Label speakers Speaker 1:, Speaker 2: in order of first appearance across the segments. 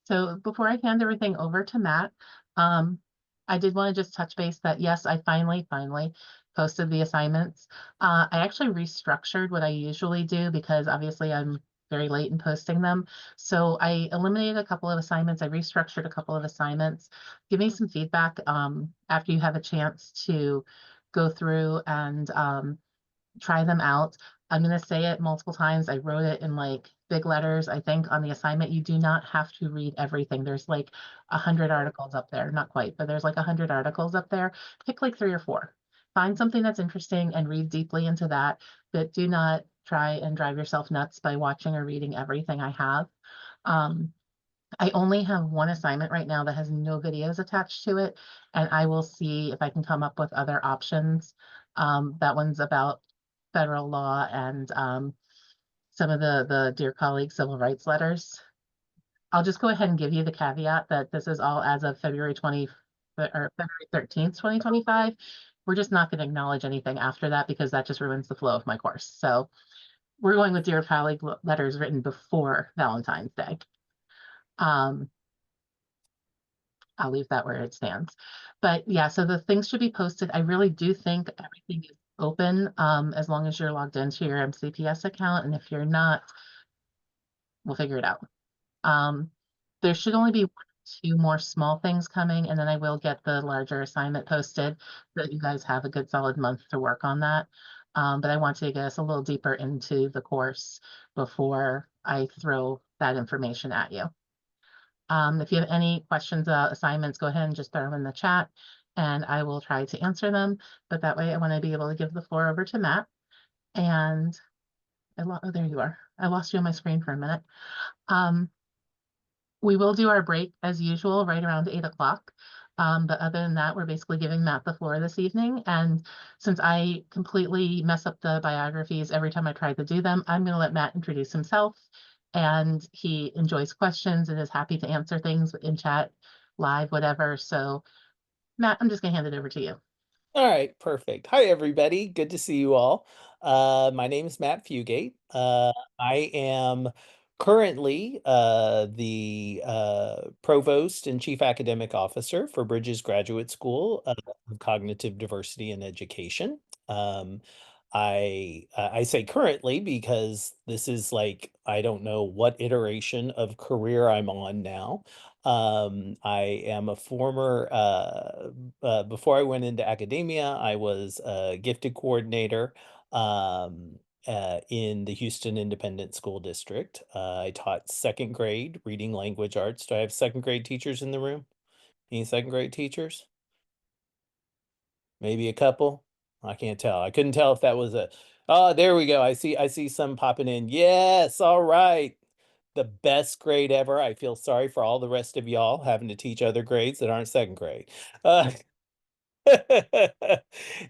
Speaker 1: So before I hand everything over to Matt, um, I did want to just touch base that yes, I finally posted the assignments. I actually restructured what I usually do because obviously I'm very late in posting them. So I eliminated a couple of assignments. I restructured a couple of assignments. Give me some feedback after you have a chance to go through and try them out. I'm going to say it multiple times. I wrote it in like big letters. I think on the assignment, you do not have to read everything. There's like 100 articles up there. Not quite, but there's like 100 articles up there. Pick like three or four. Find something that's interesting and read deeply into that, but do not try and drive yourself nuts by watching or reading everything I have. Um, I only have one assignment right now that has no videos attached to it, and I will see if I can come up with other options. That one's about federal law and some of the Dear Colleague civil rights letters. I'll just go ahead and give you the caveat that this is all as of February 20 or February 13th, 2025. We're just not going to acknowledge anything after that because that just ruins the flow of my course. So we're going with Dear Colleague letters written before Valentine's Day. Um, I'll leave that where it stands. But yeah, so the things should be posted. I really do think everything is open as long as you're logged into your MCPS account. And if you're not, we'll figure it out. Um, there should only be one or two more small things coming, and then I will get the larger assignment posted so that you guys have a good solid month to work on that. But I want to get us a little deeper into the course before I throw that information at you. If you have any questions, assignments, go ahead and just throw them in the chat and I will try to answer them. But that way I want to be able to give the floor over to Matt. And oh, there you are. I lost you on my screen for a minute. We will do our break as usual right around 8 o'clock. But other than that, we're basically giving Matt the floor this evening. And since I completely mess up the biographies every time I try to do them, I'm going to let Matt introduce himself. And he enjoys questions and is happy to answer things in chat, live, whatever. So, Matt, I'm just going to hand it over to you.
Speaker 2: All right, perfect. Hi, everybody. Good to see you all. My name is Matt Fugate. I am currently the Provost and Chief Academic Officer for Bridges Graduate School of Cognitive Diversity and Education. Um, I say currently because this is like, I don't know what iteration of career I'm on now. I am a former, before I went into academia, I was a gifted coordinator in the Houston Independent School District. I taught second grade reading language arts. Do I have second grade teachers in the room? Any second grade teachers? Maybe a couple? I can't tell. I couldn't tell if that was a, oh, there we go. I see some popping in. Yes, all right. The best grade ever. I feel sorry for all the rest of y'all having to teach other grades that aren't second grade. Uh,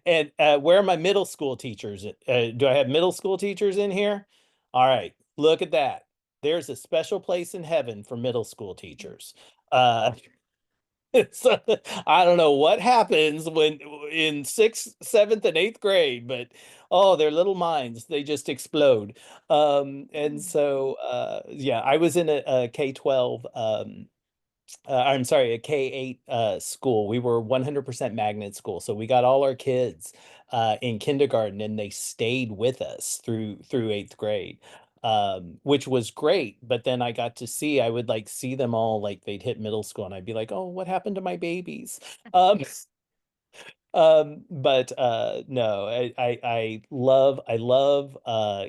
Speaker 2: and where are my middle school teachers? Do I have middle school teachers in here? All right, look at that. There's a special place in heaven for middle school teachers. Uh, so I don't know what happens when in sixth, seventh, and eighth grade, but oh, their little minds, they just explode. And so yeah, I was in a K-12 I'm sorry, a K-8 school. We were 100% magnet school. So we got all our kids in kindergarten and they stayed with us through eighth grade. Which was great. But then I got to see, I would like see them all like they'd hit middle school and I'd be like, oh, what happened to my babies? Um, but no, I love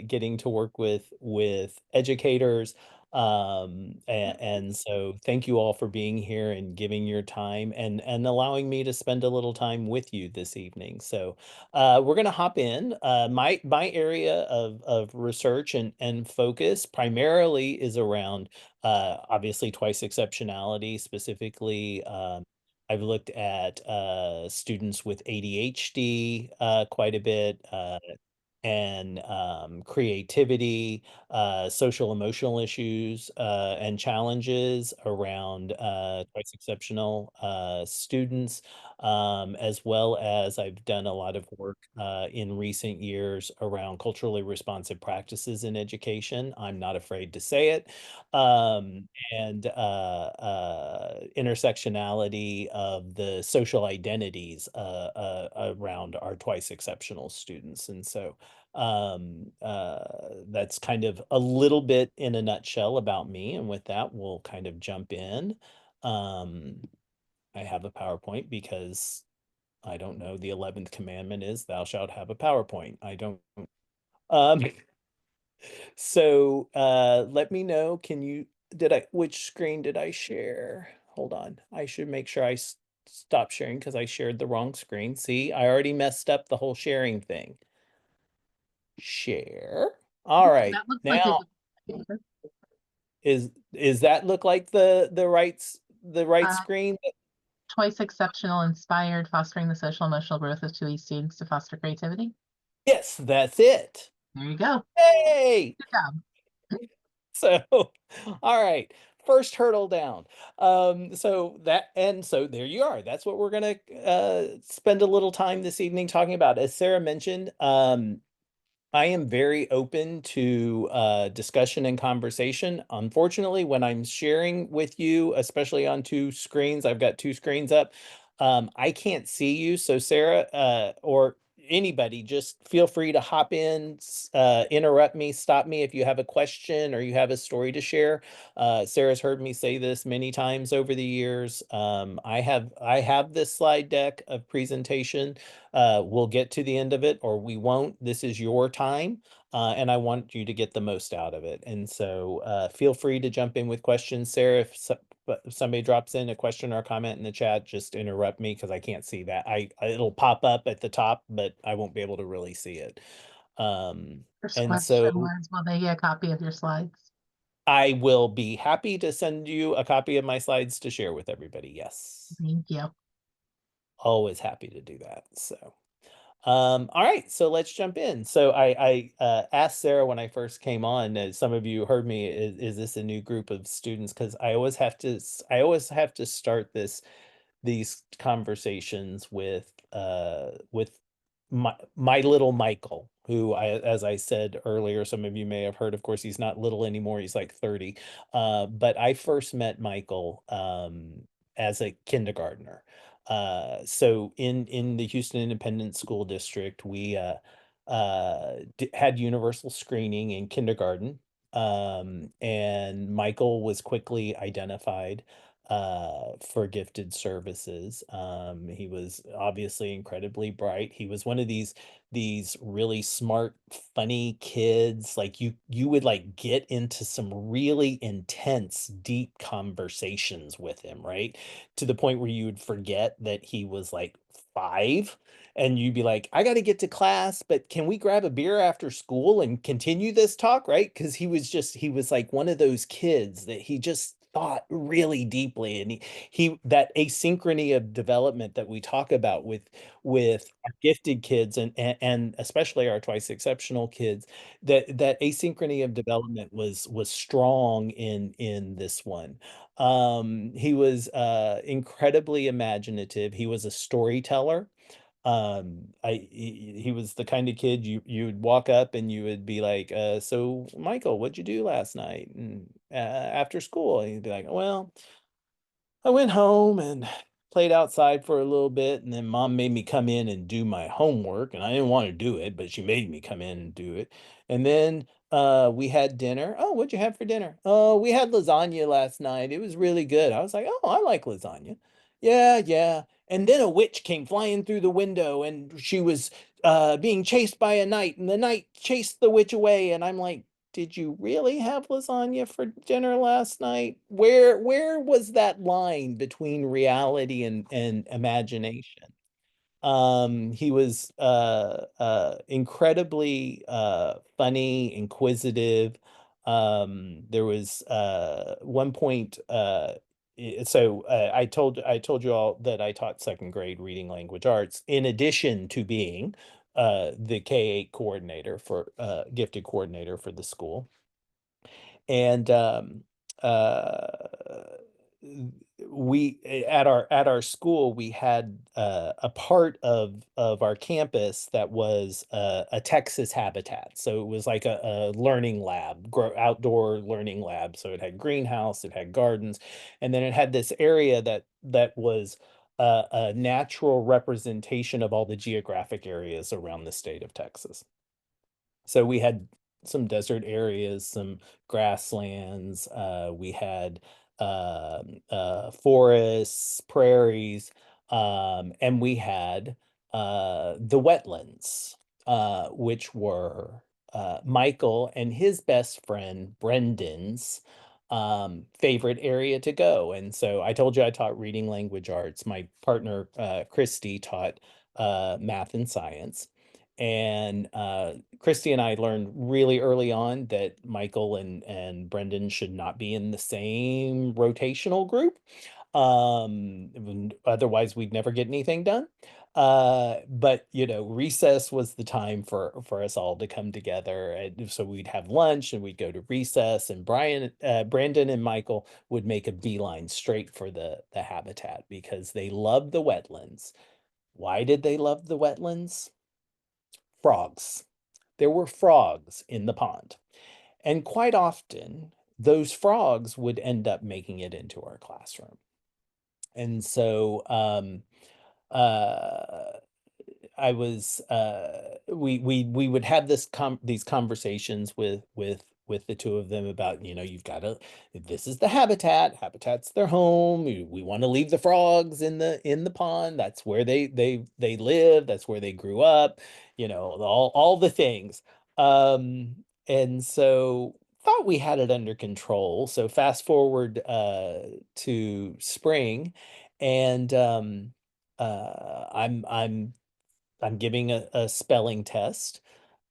Speaker 2: getting to work with educators. And so thank you all for being here and giving your time and allowing me to spend a little time with you this evening. So we're gonna hop in. My area of research and focus primarily is around obviously twice exceptionality, specifically I've looked at students with ADHD quite a bit, and creativity, social emotional issues, and challenges around twice exceptional students. as well as I've done a lot of work in recent years around culturally responsive practices in education. I'm not afraid to say it. And intersectionality of the social identities around our twice exceptional students. And so that's kind of a little bit in a nutshell about me. And with that, we'll kind of jump in. Um, I have a PowerPoint because I don't know, the 11th commandment is thou shalt have a PowerPoint. I don't. Um, so let me know. Can you, which screen did I share? Hold on. I should make sure I stop sharing because I shared the wrong screen. See, I already messed up the whole sharing thing. Share. All right.
Speaker 1: That looks like
Speaker 2: Now,
Speaker 1: it.
Speaker 2: is that look like the right
Speaker 1: Uh,
Speaker 2: screen?
Speaker 1: Twice exceptional, inspired, fostering the social emotional growth of 2E students to foster creativity.
Speaker 2: Yes, that's it.
Speaker 1: There you go.
Speaker 2: Hey.
Speaker 1: Good job.
Speaker 2: So, all right, first hurdle down. So there you are. That's what we're gonna spend a little time this evening talking about. As Sarah mentioned, I am very open to discussion and conversation. Unfortunately, when I'm sharing with you, especially on two screens, I've got two screens up. I can't see you. So, Sarah, or anybody, just feel free to hop in, interrupt me, stop me if you have a question or you have a story to share. Sarah's heard me say this many times over the years. I have this slide deck of presentation. We'll get to the end of it or we won't. This is your time, and I want you to get the most out of it. And so feel free to jump in with questions. Sarah, if somebody drops in a question or a comment in the chat, just interrupt me because I can't see that. It'll pop up at the top, but I won't be able to really see it. Um,
Speaker 1: First
Speaker 2: and
Speaker 1: question
Speaker 2: so
Speaker 1: was, will they get a copy of your slides?
Speaker 2: I will be happy to send you a copy of my slides to share with everybody. Yes,
Speaker 1: Thank you.
Speaker 2: always happy to do that. So. All right, so let's jump in. So I asked Sarah when I first came on, as some of you heard me, is this a new group of students? Because I always have to start these conversations with my little Michael, who as I said earlier, some of you may have heard, of course, he's not little anymore, he's like 30. But I first met Michael as a kindergartner. So in the Houston Independent School District, we had universal screening in kindergarten. And Michael was quickly identified for gifted services. He was obviously incredibly bright. He was one of these really smart, funny kids. Like you would like get into some really intense, deep conversations with him, right? To the point where you would forget that he was like 5 and you'd be like, I got to get to class, but can we grab a beer after school and continue this talk, right? Because he was like one of those kids that he just thought really deeply, and he that asynchrony of development that we talk about with our gifted kids and especially our twice exceptional kids, that asynchrony of development was strong in this one. He was incredibly imaginative. He was a storyteller. He was the kind of kid you'd walk up and you would be like, so Michael, what'd you do last night and after school? And he'd be like, well, I went home and played outside for a little bit, and then mom made me come in and do my homework, and I didn't want to do it, but she made me come in and do it. And then we had dinner. Oh, what'd you have for dinner? Oh, we had lasagna last night. It was really good. I was like, oh, I like lasagna. Yeah, yeah. And then a witch came flying through the window, and she was being chased by a knight, and the knight chased the witch away. And I'm like, did you really have lasagna for dinner last night? Where was that line between reality and imagination? He was incredibly funny, inquisitive. There was one point I told you all that I taught second grade reading language arts in addition to being the K-8 coordinator for gifted coordinator for the school. And uh we at our school we had a part of our campus that was a Texas habitat. So it was like a learning lab, outdoor learning lab. So it had greenhouse, it had gardens, and then it had this area that was a natural representation of all the geographic areas around the state of Texas. So we had some desert areas, some grasslands, we had forests, prairies, and we had the wetlands, which were Michael and his best friend Brendan's favorite area to go. And so I told you I taught reading language arts. My partner, Christy, taught math and science. And Christy and I learned really early on that Michael and Brendan should not be in the same rotational group. Otherwise we'd never get anything done. But you know, recess was the time for us all to come together. And so we'd have lunch and we'd go to recess, and Brandon and Michael would make a beeline straight for the habitat because they loved the wetlands. Why did they love the wetlands? Frogs. There were frogs in the pond. And quite often, those frogs would end up making it into our classroom. And so uh, I was we would have these conversations with the two of them about, you know, you've got to, this is the habitat's their home. We want to leave the frogs in the pond. That's where they live, that's where they grew up, you know, all the things. And so thought we had it under control. So fast forward to spring, and I'm giving a spelling test.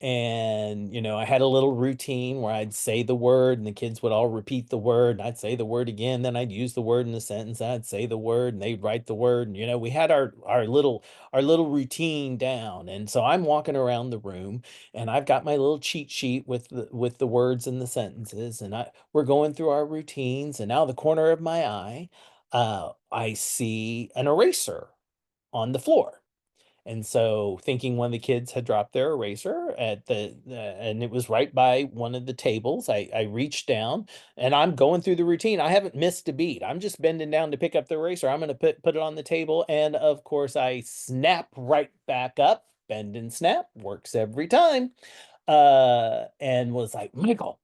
Speaker 2: And, you know, I had a little routine where I'd say the word and the kids would all repeat the word, and I'd say the word again, then I'd use the word in the sentence, and I'd say the word and they'd write the word. And, you know, we had our little routine down. And so I'm walking around the room and I've got my little cheat sheet with the words and the sentences, and we're going through our routines, and now the corner of my eye, I see an eraser on the floor. And so thinking one of the kids had dropped their eraser at and it was right by one of the tables, I reached down and I'm going through the routine. I haven't missed a beat. I'm just bending down to pick up the eraser. I'm going to put it on the table. And of course I snap right back up. Bend and snap works every time. And was like, Michael,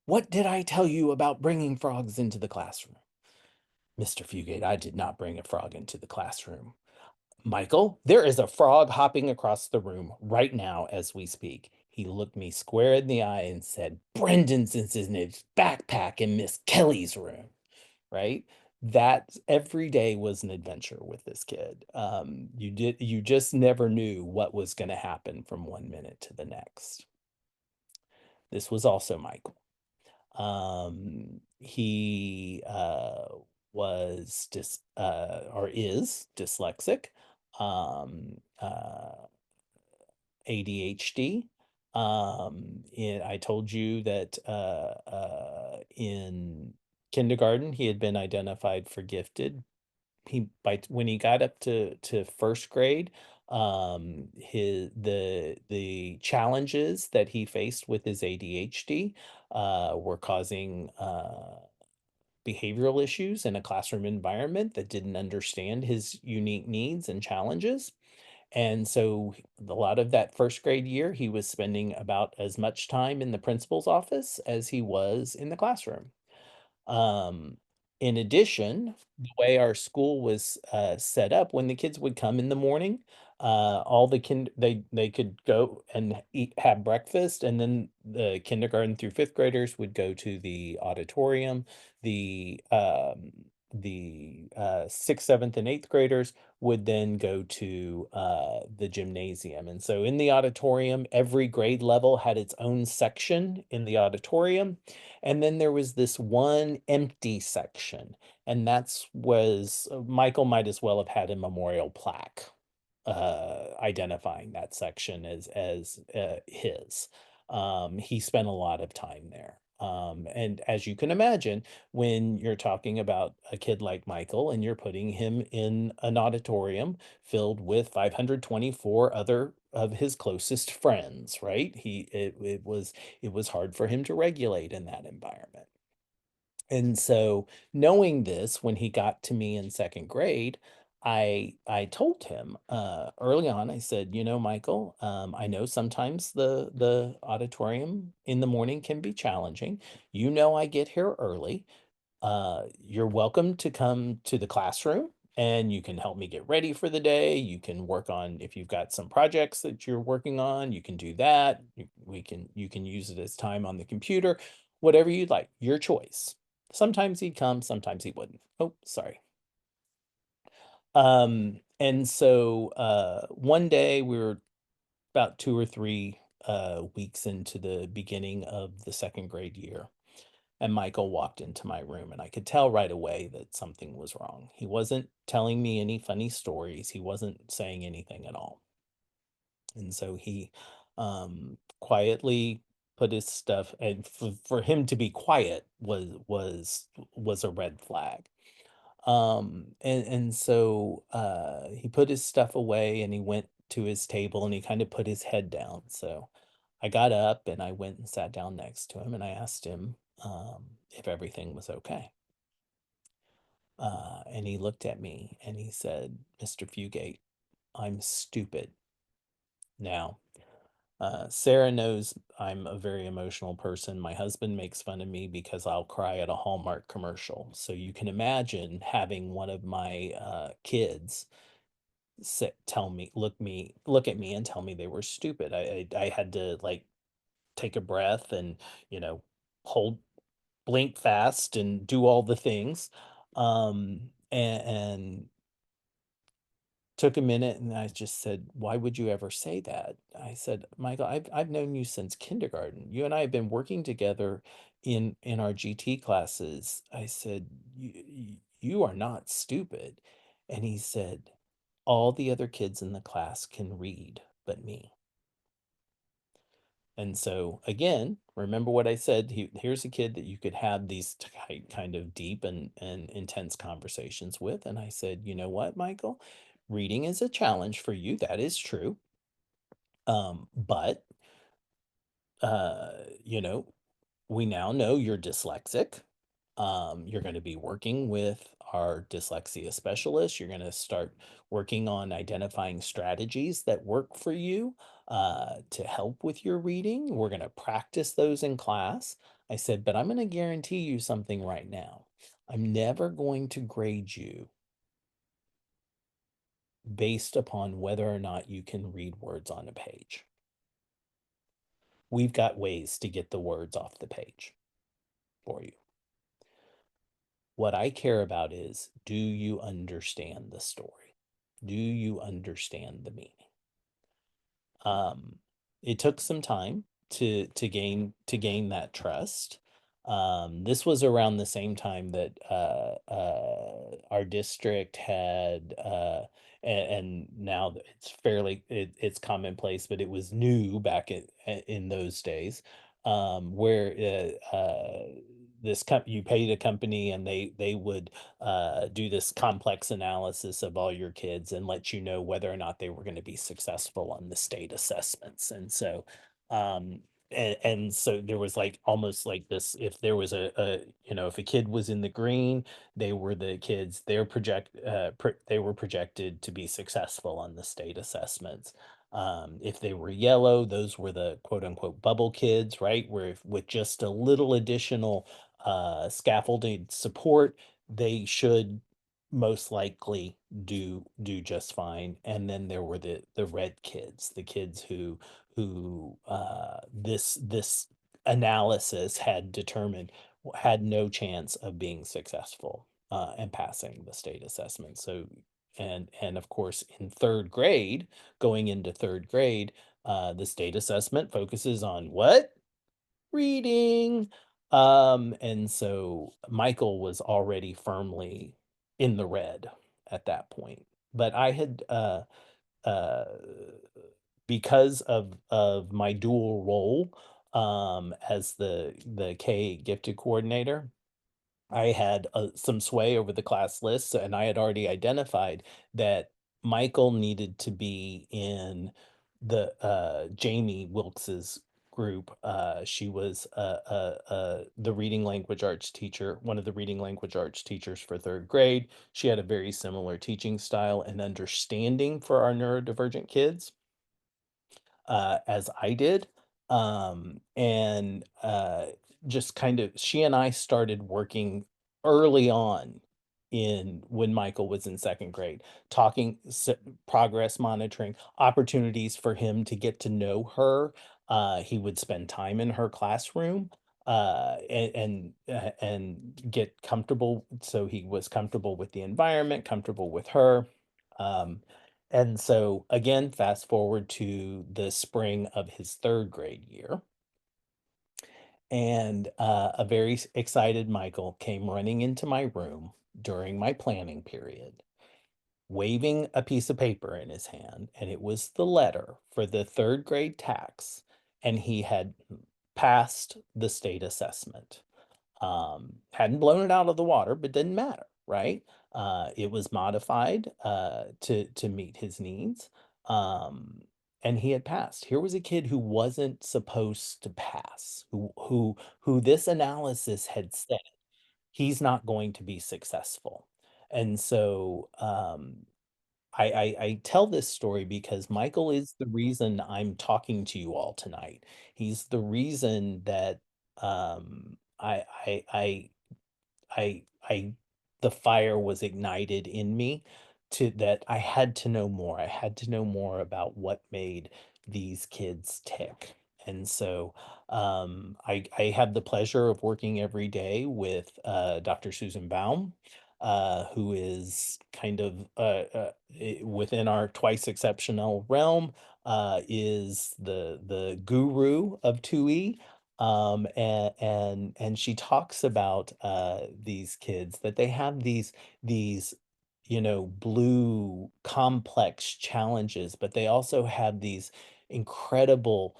Speaker 2: what did I tell you about bringing frogs into the classroom? Mr. Fugate, I did not bring a frog into the classroom. Michael, there is a frog hopping across the room right now as we speak. He looked me square in the eye and said, Brendan's is in his backpack in Miss Kelly's room, right? That every day was an adventure with this kid. You just never knew what was going to happen from one minute to the next. This was also Michael. He was or is dyslexic, ADHD. I told you that in kindergarten he had been identified for gifted. When he got up to first grade, the challenges that he faced with his ADHD were causing behavioral issues in a classroom environment that didn't understand his unique needs and challenges. And so a lot of that first grade year, he was spending about as much time in the principal's office as he was in the classroom. Um, in addition, the way our school was set up, when the kids would come in the morning, all the they could go and have breakfast, and then the kindergarten through fifth graders would go to the auditorium. The sixth, seventh, and eighth graders would then go to the gymnasium. And so in the auditorium, every grade level had its own section in the auditorium. And then there was this one empty section, and that's was Michael might as well have had a memorial plaque identifying that section as his. He spent a lot of time there. And as you can imagine, when you're talking about a kid like Michael and you're putting him in an auditorium filled with 524 other of his closest friends, right? It was hard for him to regulate in that environment. And so, knowing this, when he got to me in second grade, I told him early on. I said, you know, Michael, I know sometimes the auditorium in the morning can be challenging. You know, I get here early. You're welcome to come to the classroom and you can help me get ready for the day. You can work on if you've got some projects that you're working on, you can do that. You can use it as time on the computer, whatever you'd like, your choice. Sometimes he'd come, sometimes he wouldn't. Oh, sorry. And so one day we were about 2 or 3 weeks into the beginning of the second grade year. And Michael walked into my room, and I could tell right away that something was wrong. He wasn't telling me any funny stories. He wasn't saying anything at all. And so he quietly put his stuff, and for him to be quiet was a red flag. And so he put his stuff away and he went to his table and he kind of put his head down. So I got up and I went and sat down next to him and I asked him if everything was okay. And he looked at me and he said, Mr. Fugate, I'm stupid. Now, Sarah knows I'm a very emotional person. My husband makes fun of me because I'll cry at a Hallmark commercial. So you can imagine having one of my kids tell me, look at me and tell me they were stupid. I had to like take a breath and you know hold blink fast and do all the things. And took a minute and I just said, "Why would you ever say that?" I said, "Michael, I've known you since kindergarten. You and I have been working together in our GT classes." I said, "You are not stupid." And he said, "All the other kids in the class can read, but me." And so again, remember what I said, here's a kid that you could have these kind of deep and intense conversations with. And I said, you know what, Michael? Reading is a challenge for you. That is true. But you know, we now know you're dyslexic. You're going to be working with our dyslexia specialist. You're going to start working on identifying strategies that work for you to help with your reading. We're going to practice those in class. I said, but I'm going to guarantee you something right now. I'm never going to grade you based upon whether or not you can read words on a page. We've got ways to get the words off the page for you. What I care about is, do you understand the story? Do you understand the meaning? Um, it took some time to gain that trust. This was around the same time that our district had, and now it's it's commonplace, but it was new back in those days, where you paid a company and they would do this complex analysis of all your kids and let you know whether or not they were going to be successful on the state assessments. And so, um, and so there was like almost like this, if there was if a kid was in the green, they were projected to be successful on the state assessments. If they were yellow, those were the quote unquote bubble kids, right? Where if, with just a little additional scaffolding support, they should most likely do just fine. And then there were the red kids, the kids who this analysis had determined had no chance of being successful and passing the state assessment. So and of course in third grade, going into third grade, the state assessment focuses on what? Reading. And so Michael was already firmly in the red at that point. But I had uh because of my dual role, as the K gifted coordinator. I had some sway over the class list, and I had already identified that Michael needed to be in the Jamie Wilks's group. She was the reading language arts teacher, one of the reading language arts teachers for third grade. She had a very similar teaching style and understanding for our neurodivergent kids as I did. Just kind of, she and I started working early on in when Michael was in second grade, talking progress monitoring, opportunities for him to get to know her. He would spend time in her classroom and get comfortable. So he was comfortable with the environment, comfortable with her. Um, and so again, fast forward to the spring of his third grade year, and a very excited Michael came running into my room during my planning period, waving a piece of paper in his hand, and it was the letter for the third grade tax, and he had passed the state assessment. Hadn't blown it out of the water, but didn't matter, right? It was modified to meet his needs, um, and he had passed. Here was a kid who wasn't supposed to pass, who this analysis had said he's not going to be successful. And so I tell this story because Michael is the reason I'm talking to you all tonight. He's the reason that I the fire was ignited in me to that I had to know more. I had to know more about what made these kids tick. And so I have the pleasure of working every day with Dr. Susan Baum, who is kind of within our twice exceptional realm, is the guru of 2E, and she talks about these kids that they have these blue complex challenges, but they also have these incredible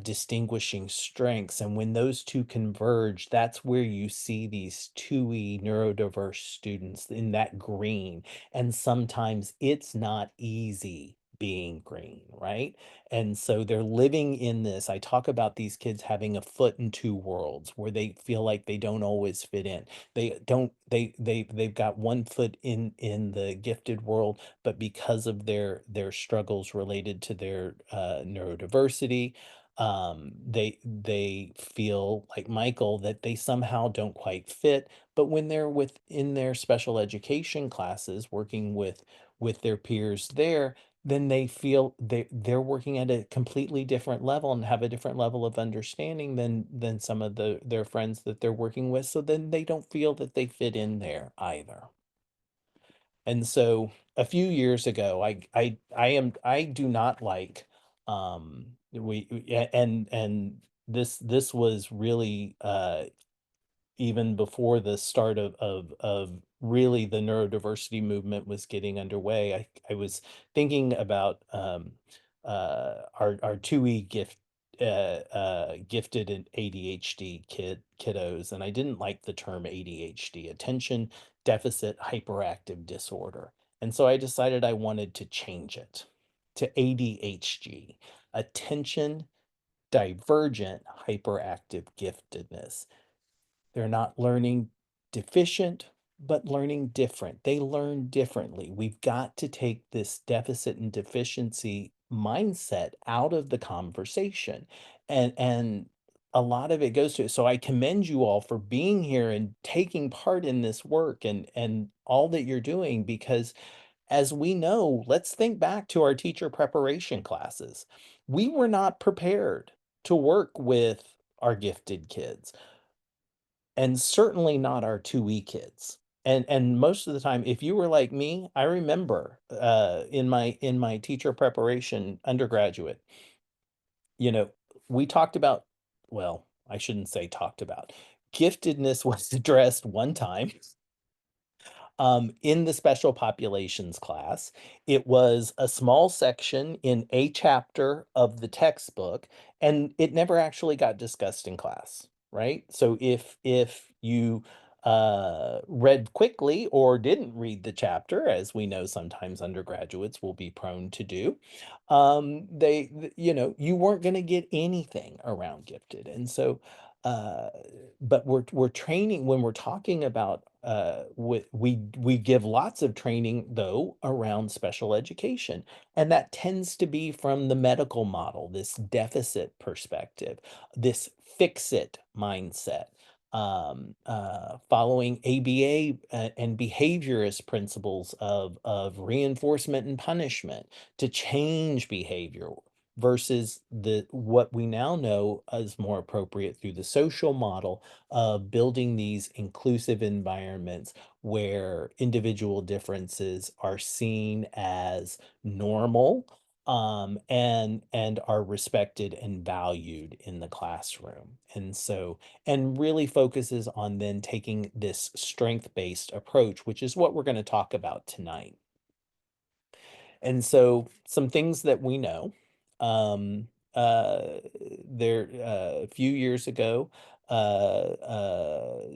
Speaker 2: distinguishing strengths, and when those two converge, that's where you see these 2E neurodiverse students in that green. And sometimes it's not easy being green, right? And so they're living in this. I talk about these kids having a foot in two worlds where they feel like they don't always fit in. They don't they've got one foot in the gifted world, but because of their struggles related to their neurodiversity, they feel like Michael that they somehow don't quite fit. But when they're within their special education classes working with their peers there, then they feel they're working at a completely different level and have a different level of understanding than some of their friends that they're working with. So then they don't feel that they fit in there either. And so a few years ago, I do not like and this was really even before the start of really the neurodiversity movement was getting underway. I was thinking about our 2E gifted and ADHD kiddos, and I didn't like the term ADHD, attention deficit hyperactive disorder. And so I decided I wanted to change it to ADHD, attention divergent hyperactive giftedness. They're not learning deficient, but learning different. They learn differently. We've got to take this deficit and deficiency mindset out of the conversation. And a lot of it goes to it. So I commend you all for being here and taking part in this work and all that you're doing, because as we know, let's think back to our teacher preparation classes. We were not prepared to work with our gifted kids, and certainly not our 2E kids. And most of the time, if you were like me, I remember, in my teacher preparation undergraduate, you know, we talked about, well, I shouldn't say talked about. Giftedness was addressed one time, In the special populations class, it was a small section in a chapter of the textbook, and it never actually got discussed in class, right? So if you read quickly or didn't read the chapter, as we know sometimes undergraduates will be prone to do, you weren't going to get anything around gifted. And so uh but we're training when we're talking about we give lots of training though around special education, and that tends to be from the medical model, this deficit perspective, this fix it mindset, following ABA and behaviorist principles of reinforcement and punishment to change behavior versus the what we now know is more appropriate through the social model of building these inclusive environments where individual differences are seen as normal, and are respected and valued in the classroom. And really focuses on then taking this strength-based approach, which is what we're going to talk about tonight. And so some things that we know, um, a few years ago,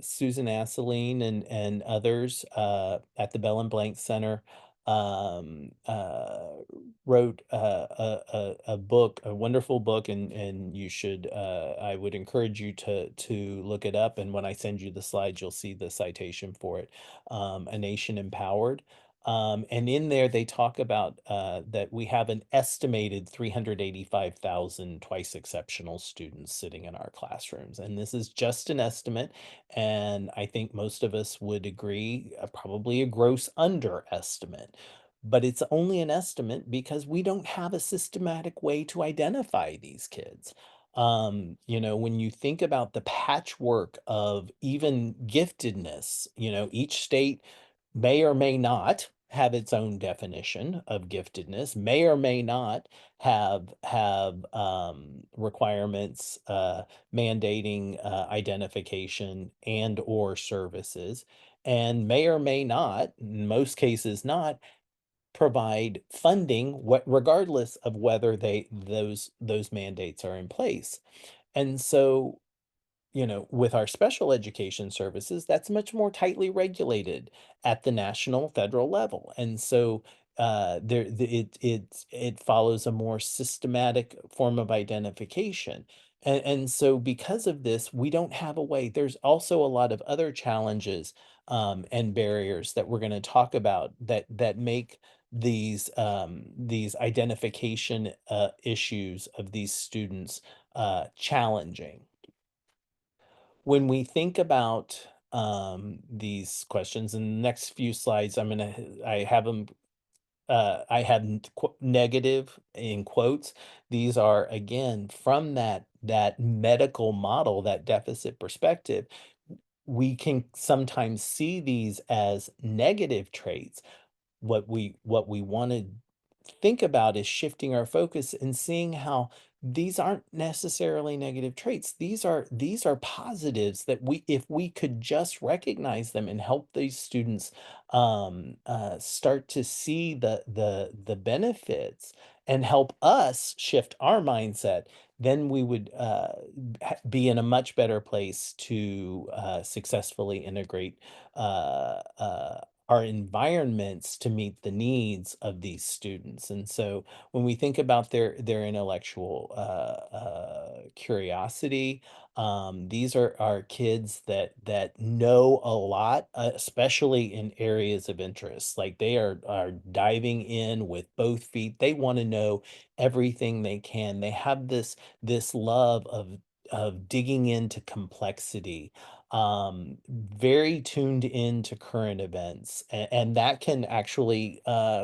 Speaker 2: Susan Asseline and others at the Bell and Blank Center wrote a book, a wonderful book, and you should, I would encourage you to look it up. And when I send you the slides, you'll see the citation for it. A Nation Empowered. And in there, they talk about that we have an estimated 385,000 twice exceptional students sitting in our classrooms. And this is just an estimate. And I think most of us would agree, probably a gross underestimate. But it's only an estimate because we don't have a systematic way to identify these kids. When you think about the patchwork of even giftedness, each state may or may not have its own definition of giftedness, may or may not have requirements mandating identification and or services, and may or may not, in most cases not, provide funding, regardless of whether those mandates are in place. And so with our special education services, that's much more tightly regulated at the national, federal level. And so it follows a more systematic form of identification. And so because of this, we don't have a way. There's also a lot of other challenges and barriers that we're going to talk about that make these identification issues of these students challenging. When we think about these questions in the next few slides, I have them, I have negative in quotes. These are again from that medical model, that deficit perspective. We can sometimes see these as negative traits. What we want to think about is shifting our focus and seeing how these aren't necessarily negative traits. These are positives that we if we could just recognize them and help these students start to see the benefits and help us shift our mindset, then we would be in a much better place to successfully integrate our environments to meet the needs of these students. And so when we think about their intellectual curiosity, these are kids that know a lot, especially in areas of interest. Like they are diving in with both feet. They want to know everything they can. They have this love of digging into complexity, very tuned into current events, and that can actually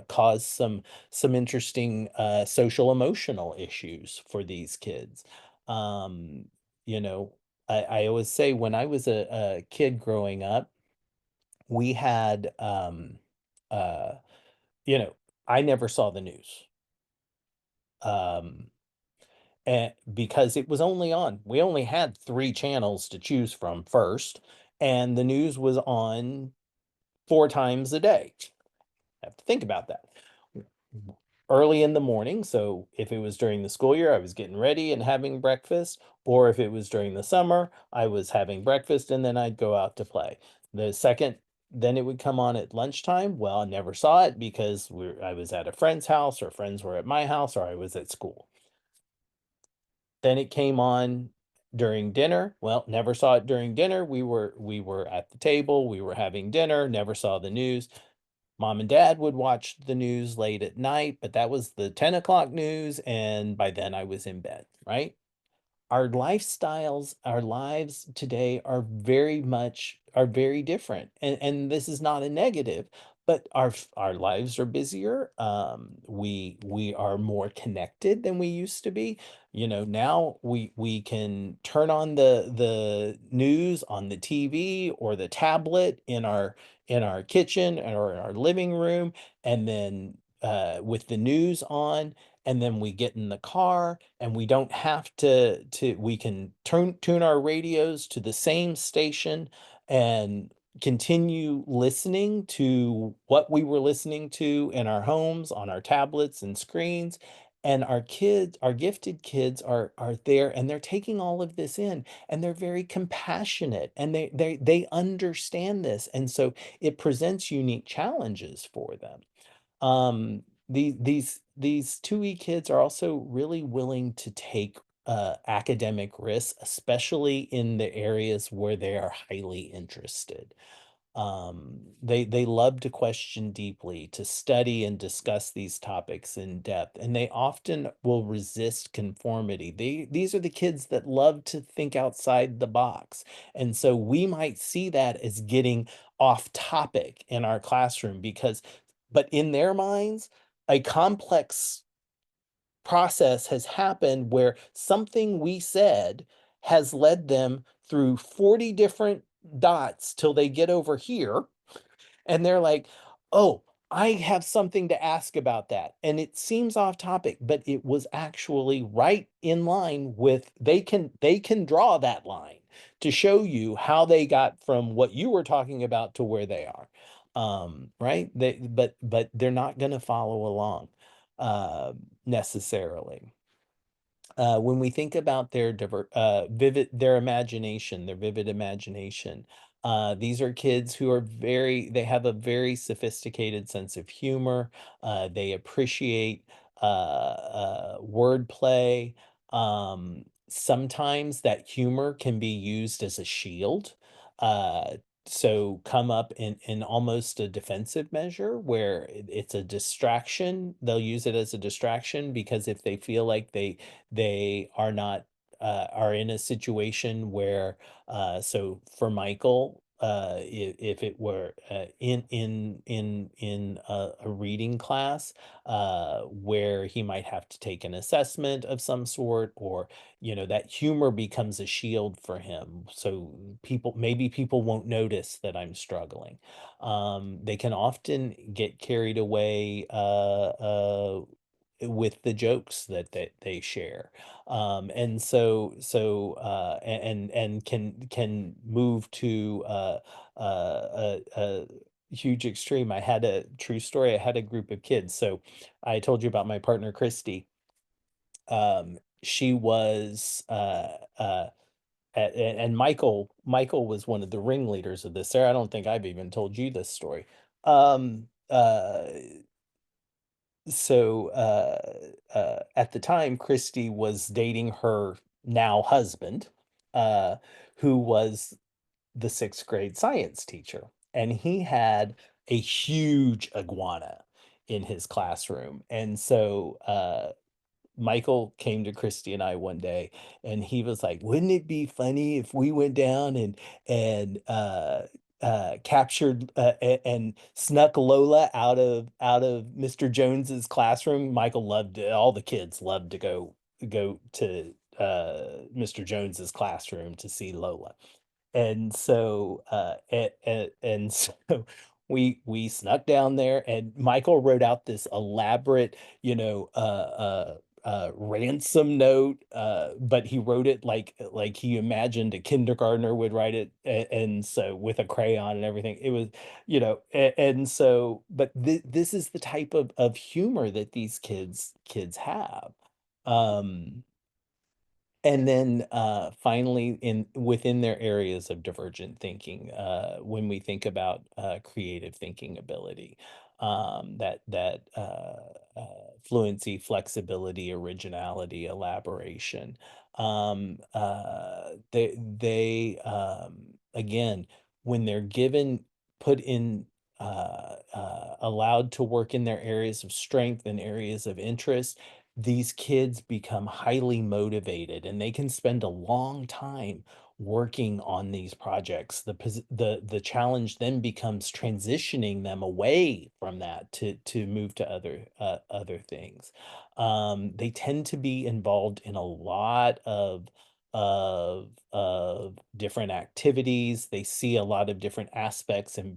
Speaker 2: cause some interesting social emotional issues for these kids. Um, you know, I always say when I was a kid growing up, we had uh, you know, I never saw the news. Um, and because it was only on, we only had three channels to choose from first, and the news was on 4 times a day. Have to think about that. Early in the morning, so if it was during the school year, I was getting ready and having breakfast, or if it was during the summer, I was having breakfast and then I'd go out to play. The second then it would come on at lunchtime. Well, I never saw it because I was at a friend's house, or friends were at my house, or I was at school. Then it came on during dinner. Well, never saw it during dinner. We were at the table, we were having dinner, never saw the news. Mom and dad would watch the news late at night, but that was the 10 o'clock news, and by then I was in bed, right? Our lifestyles, our lives today are very different. And this is not a negative, but our lives are busier. We are more connected than we used to be. Now we can turn on the news on the TV or the tablet in our kitchen or in our living room, and then with the news on, and then we get in the car and we don't have to we can tune our radios to the same station and continue listening to what we were listening to in our homes on our tablets and screens. And our kids, our gifted kids, are there, and they're taking all of this in, and they're very compassionate, and they understand this, and so it presents unique challenges for them. These 2E kids are also really willing to take academic risks, especially in the areas where they are highly interested. They love to question deeply, to study and discuss these topics in depth, and they often will resist conformity. These are the kids that love to think outside the box, and so we might see that as getting off topic in our classroom, but in their minds, a complex process has happened where something we said has led them through 40 different dots till they get over here, and they're like, "Oh, I have something to ask about that." And it seems off topic, but it was actually right in line with they can draw that line to show you how they got from what you were talking about to where they are. Right? But they're not going to follow along necessarily. When we think about their vivid imagination, these are kids who are they have a very sophisticated sense of humor. They appreciate wordplay. Sometimes that humor can be used as a shield. Uh, so come up in almost a defensive measure where it's a distraction. They'll use it as a distraction because if they feel like they are not are in a situation where so for Michael, if it were in a reading class where he might have to take an assessment of some sort, or that humor becomes a shield for him, so people won't notice that I'm struggling. They can often get carried away with the jokes that they share. And can move to a huge extreme. I had a true story. I had a group of kids. So I told you about my partner, Christy. She was and Michael was one of the ringleaders of this. Sarah, I don't think I've even told you this story. Um, uh, at the time, Christy was dating her now husband, uh, who was the 6th grade science teacher, and he had a huge iguana in his classroom. And so Michael came to Christy and I one day, and he was like, "Wouldn't it be funny if we went down and captured and snuck Lola out of Mr. Jones's classroom?" Michael loved it. All the kids loved to go to Mr. Jones's classroom to see Lola. And so, and so we snuck down there, and Michael wrote out this elaborate, ransom note, but he wrote it like he imagined a kindergartner would write it, and so with a crayon and everything. It was, and so, but this is the type of humor that these kids have. Um, and then, finally, in within their areas of divergent thinking, when we think about, creative thinking ability, fluency, flexibility, originality, elaboration, again, when they're given put in, allowed to work in their areas of strength and areas of interest, these kids become highly motivated and they can spend a long time working on these projects. The challenge then becomes transitioning them away from that to move to other things. They tend to be involved in a lot of different activities. They see a lot of different aspects and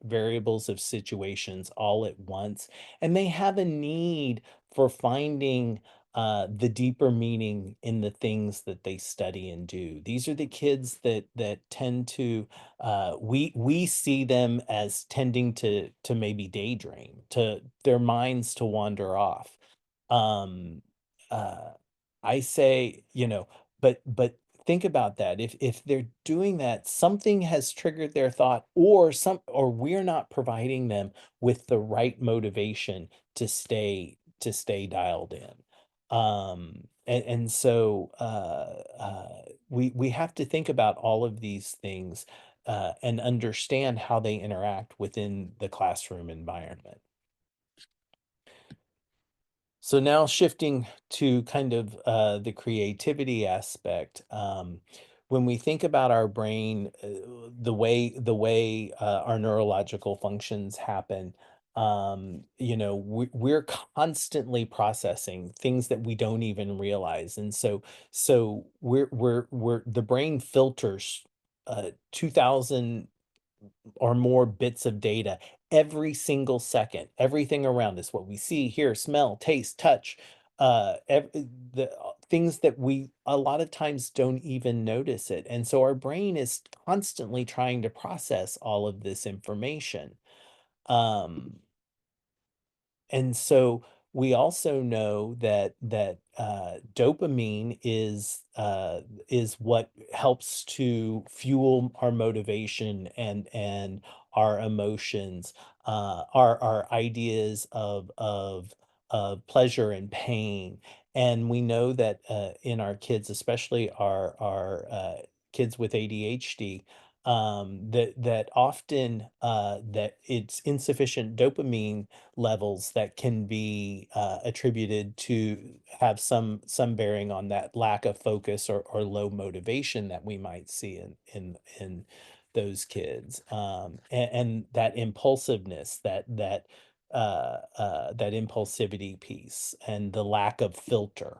Speaker 2: variables of situations all at once, and they have a need for finding the deeper meaning in the things that they study and do. These are the kids that tend to, we see them as tending to maybe daydream, to their minds to wander off. Um, uh, I say, but think about that. If they're doing that, something has triggered their thought, or we're not providing them with the right motivation to stay dialed in. And so we have to think about all of these things, and understand how they interact within the classroom environment. So now shifting to kind of the creativity aspect, when we think about our brain, the way our neurological functions happen, we're constantly processing things that we don't even realize, and so we're the brain filters 2,000 or more bits of data every single second. Everything around us, what we see, hear, smell, taste, touch, things that we a lot of times don't even notice it. And so our brain is constantly trying to process all of this information. Um, and so we also know that dopamine is what helps to fuel our motivation and our emotions, our ideas of pleasure and pain. And we know that in our kids, especially our kids with ADHD, that often that it's insufficient dopamine levels that can be attributed to have some bearing on that lack of focus or low motivation that we might see in those kids, and that impulsiveness, that impulsivity piece and the lack of filter.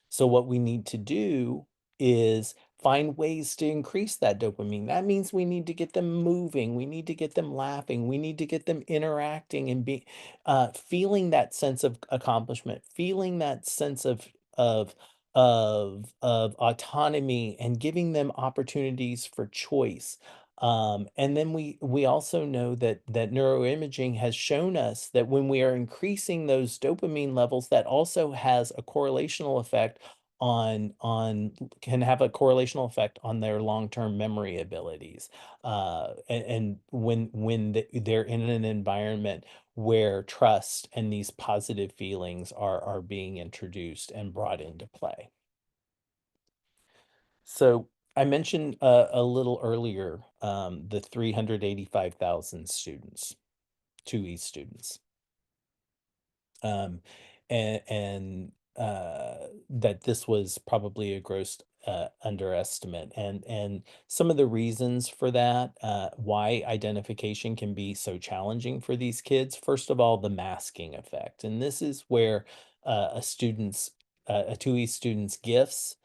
Speaker 2: So what we need to do is find ways to increase that dopamine. That means we need to get them moving. We need to get them laughing. We need to get them interacting and feeling that sense of accomplishment, feeling that sense of of autonomy, and giving them opportunities for choice. And then we also know that neuroimaging has shown us that when we are increasing those dopamine levels, that also has a correlational effect on can have a correlational effect on their long-term memory abilities. And when they're in an environment where trust and these positive feelings are being introduced and brought into play. So I mentioned a little earlier, the 385,000 students, 2E students, um, and that this was probably a gross underestimate, and some of the reasons for that, why identification can be so challenging for these kids. First of all, the masking effect, and this is where a 2E student's gifts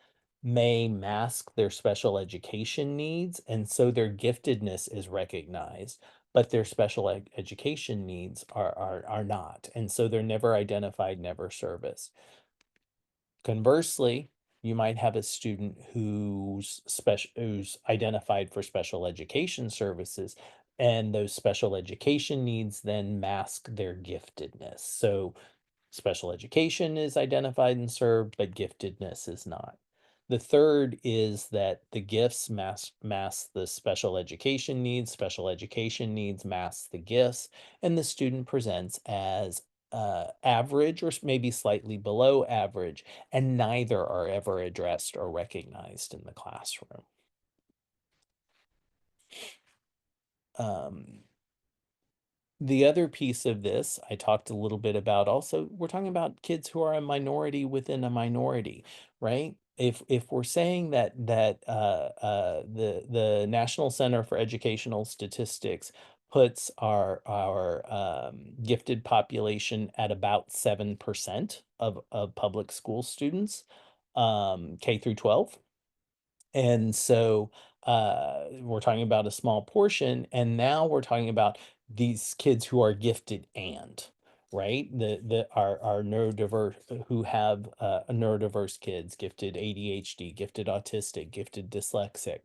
Speaker 2: may mask their special education needs, and so their giftedness is recognized. but their special education needs are not. And so they're never identified, never serviced. Conversely, you might have a student who's identified for special education services, and those special education needs then mask their giftedness. So special education is identified and served, but giftedness is not. The third is that the gifts mask the special education needs mask the gifts, and the student presents as average or maybe slightly below average, and neither are ever addressed or recognized in the classroom. Um, The other piece of this, I talked a little bit about also, we're talking about kids who are a minority within a minority, right? If we're saying that the National Center for Educational Statistics puts our gifted population at about 7% of public school students, K through 12. And so, we're talking about a small portion, and now we're talking about these kids who are gifted and, right? The our neurodiverse who have neurodiverse kids, gifted ADHD, gifted autistic, gifted dyslexic.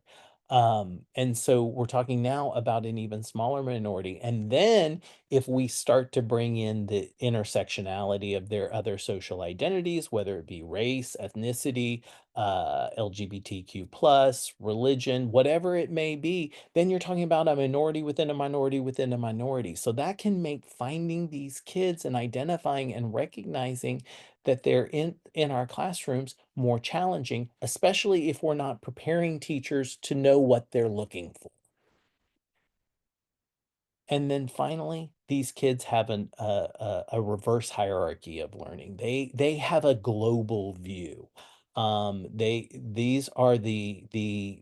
Speaker 2: And so we're talking now about an even smaller minority. And then if we start to bring in the intersectionality of their other social identities, whether it be race, ethnicity, LGBTQ plus, religion, whatever it may be, then you're talking about a minority within a minority within a minority. So that can make finding these kids and identifying and recognizing that they're in our classrooms more challenging, especially if we're not preparing teachers to know what they're looking for. And then finally, these kids have a reverse hierarchy of learning. They have a global view. These are they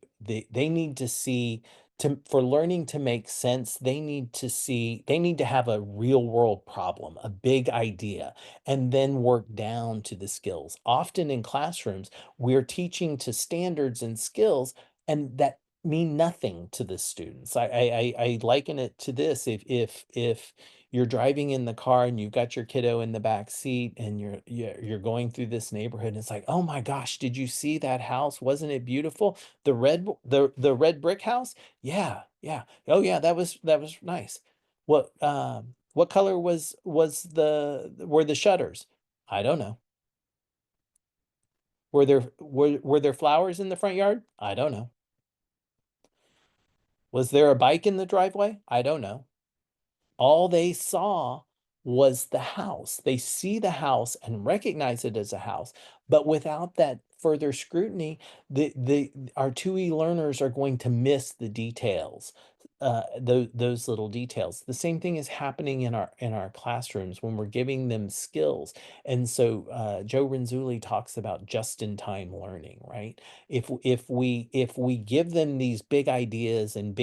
Speaker 2: need to see, to for learning to make sense, they need to have a real world problem, a big idea, and then work down to the skills. Often in classrooms, we're teaching to standards and skills, and that mean nothing to the students. I liken it to this. If you're driving in the car and you've got your kiddo in the back seat and you're going through this neighborhood and it's like, "Oh my gosh, did you see that house? Wasn't it beautiful? The red brick house? Yeah, yeah. Oh yeah, that was nice. What color was the were the shutters? I don't know. Were there flowers in the front yard? I don't know. Was there a bike in the driveway? I don't know. All they saw was the house. They see the house and recognize it as a house, but without that further scrutiny, the our 2E learners are going to miss the details, those little details. The same thing is happening in our classrooms when we're giving them skills. And so Joe Renzulli talks about just-in-time learning, right? If we give them these big ideas and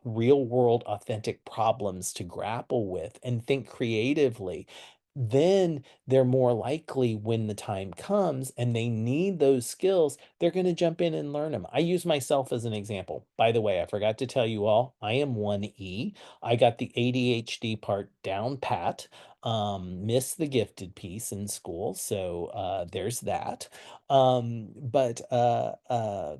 Speaker 2: real world authentic problems to grapple with and think creatively, then they're more likely, when the time comes and they need those skills, they're going to jump in and learn them. I use myself as an example. By the way, I forgot to tell you all, I am 1E. I got the ADHD part down pat. Missed the gifted piece in school, so there's that. But I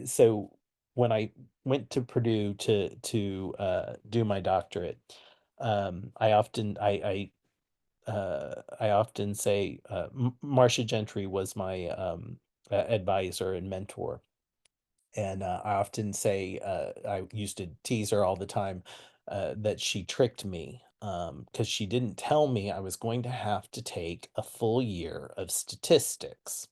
Speaker 2: so when I went to Purdue to do my doctorate, I often say, Marcia Gentry was my advisor and mentor, and I often say, I used to tease her all the time, that she tricked me, because she didn't tell me I was going to have to take a full year of statistics.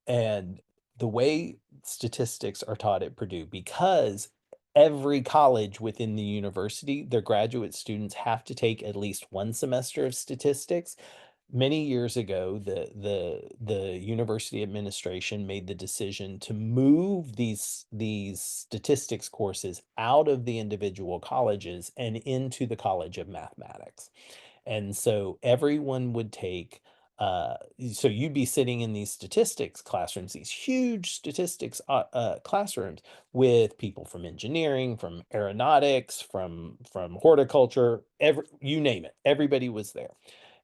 Speaker 2: And the way statistics are taught at Purdue, because every college within the university, their graduate students have to take at least one semester of statistics. Many years ago, the university administration made the decision to move these statistics courses out of the individual colleges and into the College of Mathematics. And so everyone would take so you'd be sitting in these statistics classrooms, these huge statistics classrooms with people from engineering, from aeronautics, from horticulture, you name it, everybody was there.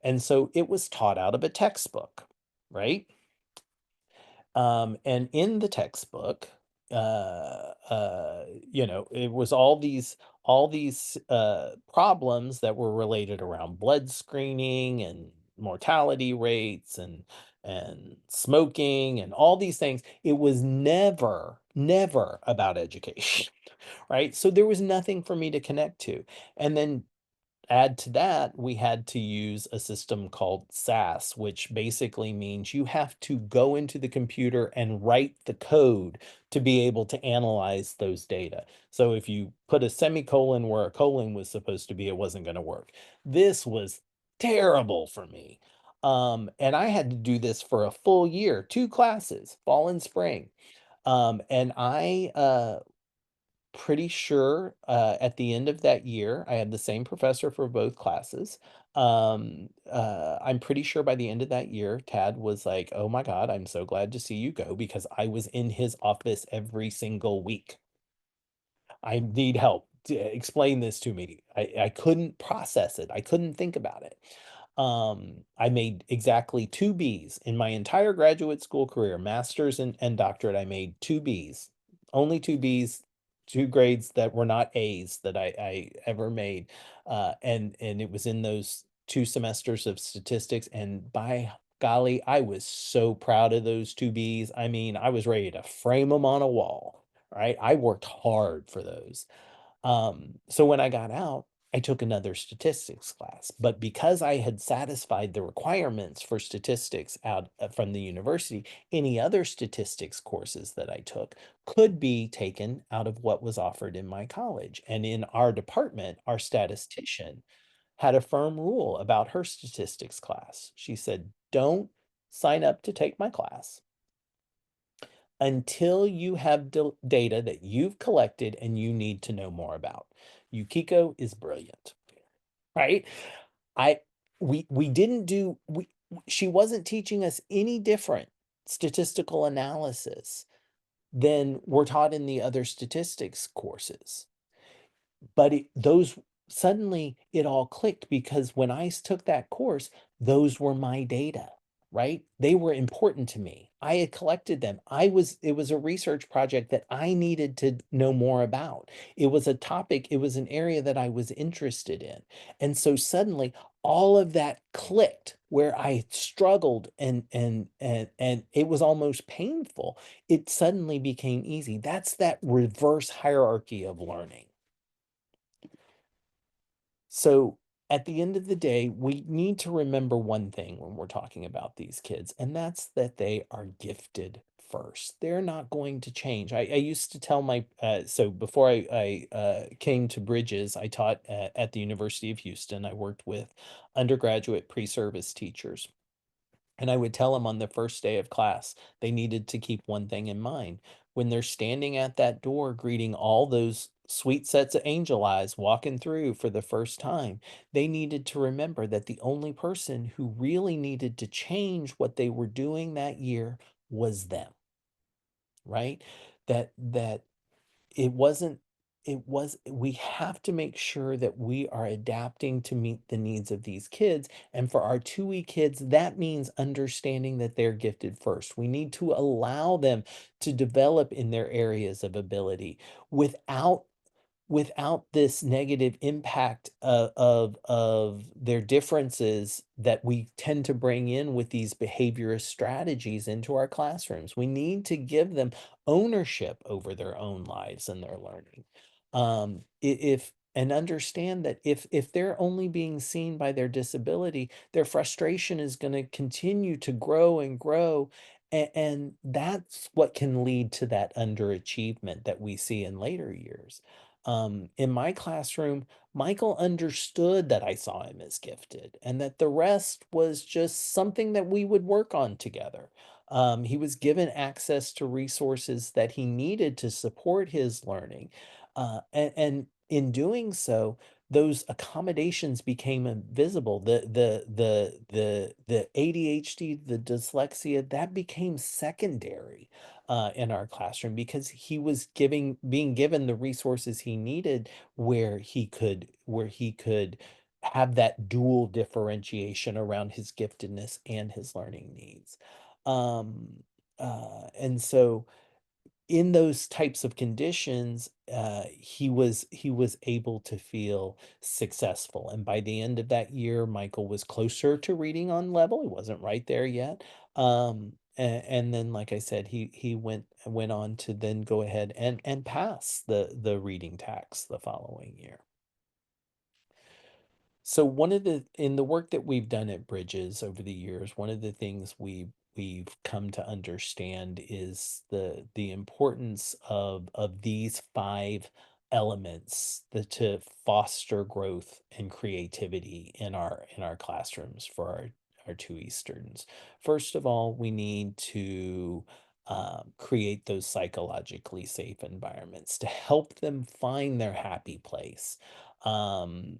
Speaker 2: And so it was taught out of a textbook, right? And in the textbook, it was all these problems that were related around blood screening and mortality rates and smoking and all these things. It was never about education, right? So there was nothing for me to connect to. And then add to that, we had to use a system called SAS, which basically means you have to go into the computer and write the code to be able to analyze those data. So if you put a semicolon where a colon was supposed to be, it wasn't going to work. This was terrible for me. And I had to do this for a full year, 2 classes, fall and spring. And I pretty sure, at the end of that year, I had the same professor for both classes. I'm pretty sure by the end of that year, Tad was like, "Oh my god, I'm so glad to see you go," because I was in his office every single week. I need help. Explain this to me. I couldn't process it. I couldn't think about it. I made exactly 2 Bs in my entire graduate school career, master's and doctorate. I made 2 Bs, only 2 Bs, 2 grades that were not A's that I ever made. And it was in those 2 semesters of statistics. And by golly, I was so proud of those 2 Bs. I mean, I was ready to frame them on a wall, right? I worked hard for those. So when I got out, I took another statistics class, but because I had satisfied the requirements for statistics out from the university, any other statistics courses that I took could be taken out of what was offered in my college. And in our department, our statistician had a firm rule about her statistics class. She said, "Don't sign up to take my class until you have data that you've collected and you need to know more about." Yukiko is brilliant, right? I we didn't do we She wasn't teaching us any different statistical analysis than we're taught in the other statistics courses. But those suddenly it all clicked because when I took that course, those were my data, right? They were important to me. I had collected them. It was a research project that I needed to know more about. It was a topic, it was an area that I was interested in. And so suddenly all of that clicked where I struggled and it was almost painful. It suddenly became easy. That's that reverse hierarchy of learning. So at the end of the day, we need to remember one thing when we're talking about these kids, and that's that they are gifted first. They're not going to change. I used to tell so before I came to Bridges, I taught at the University of Houston. I worked with undergraduate pre-service teachers. And I would tell them on the first day of class, they needed to keep one thing in mind. When they're standing at that door greeting all those sweet sets of angel eyes walking through for the first time, they needed to remember that the only person who really needed to change what they were doing that year was them, right? That it wasn't it was we have to make sure that we are adapting to meet the needs of these kids, and for our 2E kids, that means understanding that they're gifted first. We need to allow them to develop in their areas of ability without this negative impact of their differences that we tend to bring in with these behaviorist strategies into our classrooms. We need to give them ownership over their own lives and their learning. If and understand that if they're only being seen by their disability, their frustration is going to continue to grow and grow. And that's what can lead to that underachievement that we see in later years. In my classroom, Michael understood that I saw him as gifted and that the rest was just something that we would work on together. He was given access to resources that he needed to support his learning. And in doing so, those accommodations became invisible. The ADHD, the dyslexia, that became secondary in our classroom because he was being given the resources he needed where he could have that dual differentiation around his giftedness and his learning needs. Um, and so in those types of conditions, he was able to feel successful. And by the end of that year, Michael was closer to reading on level. He wasn't right there yet. And then, like I said, he went on to then go ahead and pass the reading tax the following year. So one of the in the work that we've done at Bridges over the years, one of the things we've come to understand is the importance of these five elements that to foster growth and creativity in our classrooms for our 2E students. First of all, we need to create those psychologically safe environments to help them find their happy place. And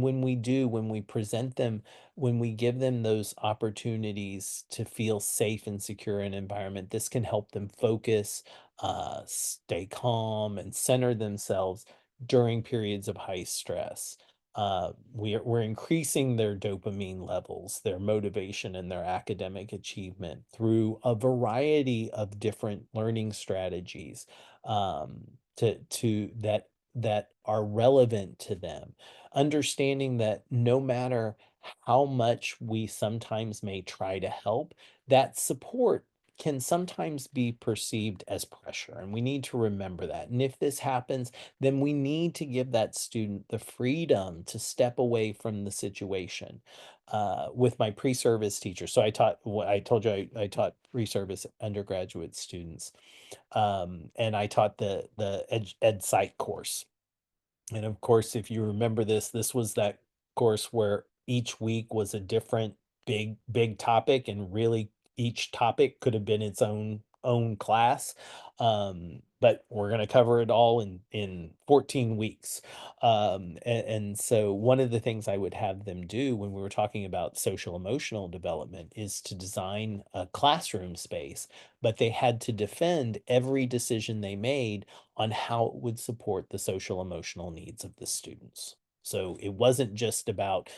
Speaker 2: when we do, when we present them, when we give them those opportunities to feel safe and secure in environment, this can help them focus, stay calm, and center themselves during periods of high stress. We're increasing their dopamine levels, their motivation, and their academic achievement through a variety of different learning strategies to that are relevant to them. Understanding that no matter how much we sometimes may try to help, that support can sometimes be perceived as pressure. And we need to remember that. And if this happens, then we need to give that student the freedom to step away from the situation. With my pre-service teacher, so I told you I taught pre-service undergraduate students, and I taught the ed psych course. And of course, if you remember this, this was that course where each week was a different big topic, and really each topic could have been its own class. But we're going to cover it all in 14 weeks. And so one of the things I would have them do when we were talking about social emotional development is to design a classroom space, but they had to defend every decision they made on how it would support the social emotional needs of the students. So it wasn't just about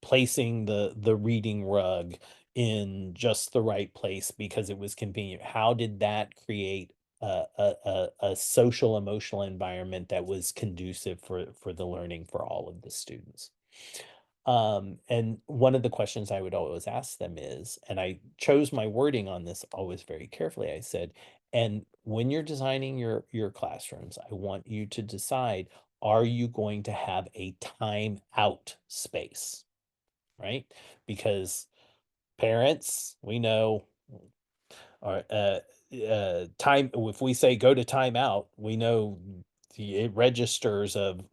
Speaker 2: placing the reading rug in just the right place because it was convenient. How did that create a social emotional environment that was conducive for the learning for all of the students? And one of the questions I would always ask them is, and I chose my wording on this always very carefully. I said, and when you're designing your classrooms, I want you to decide, are you going to have a time out space, right? Because parents, we know, are time if we say go to timeout, we know it registers of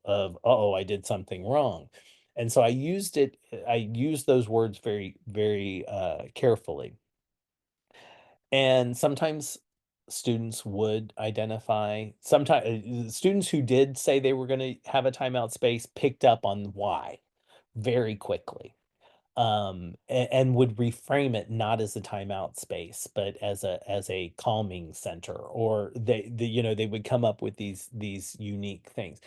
Speaker 2: oh, I did something wrong. And so I used those words very carefully. And sometimes students would identify, sometimes students who did say they were going to have a timeout space picked up on why very quickly, and would reframe it not as a timeout space, but as a calming center, or they would come up with these unique things.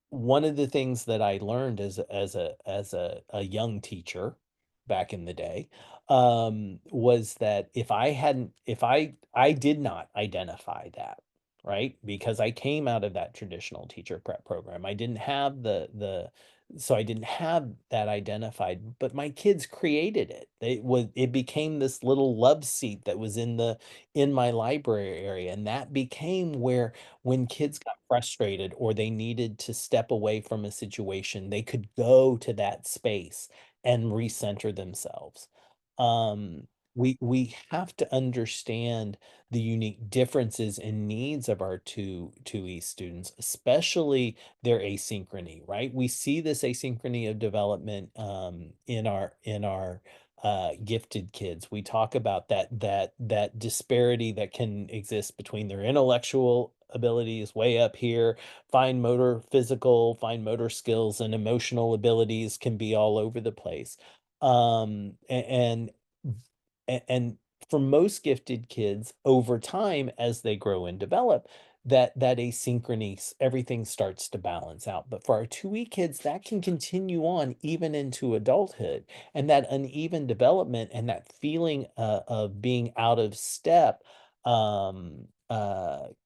Speaker 2: One of the things that I learned as a young teacher back in the day, was that if I did not identify that, right? Because I came out of that traditional teacher prep program. I didn't have so I didn't have that identified, but my kids created it. It became this little love seat that was in my library area, and that became where when kids got frustrated or they needed to step away from a situation, they could go to that space and recenter themselves. Um, we have to understand the unique differences and needs of our 2E students, especially their asynchrony, right? We see this asynchrony of development in our gifted kids. We talk about that disparity that can exist between their intellectual ability is way up here. Fine motor skills and emotional abilities can be all over the place. And for most gifted kids, over time, as they grow and develop, that asynchrony, everything starts to balance out. But for our 2E kids, that can continue on even into adulthood, and that uneven development and that feeling of being out of step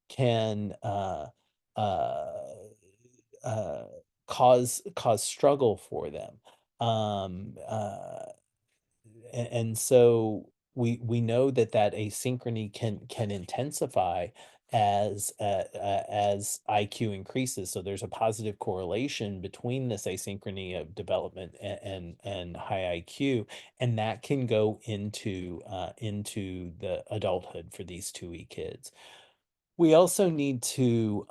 Speaker 2: can uh, uh, cause struggle for them. Um, uh, and so we know that that asynchrony can intensify as IQ increases. So there's a positive correlation between this asynchrony of development and high IQ, and that can go into the adulthood for these 2E kids. We also need to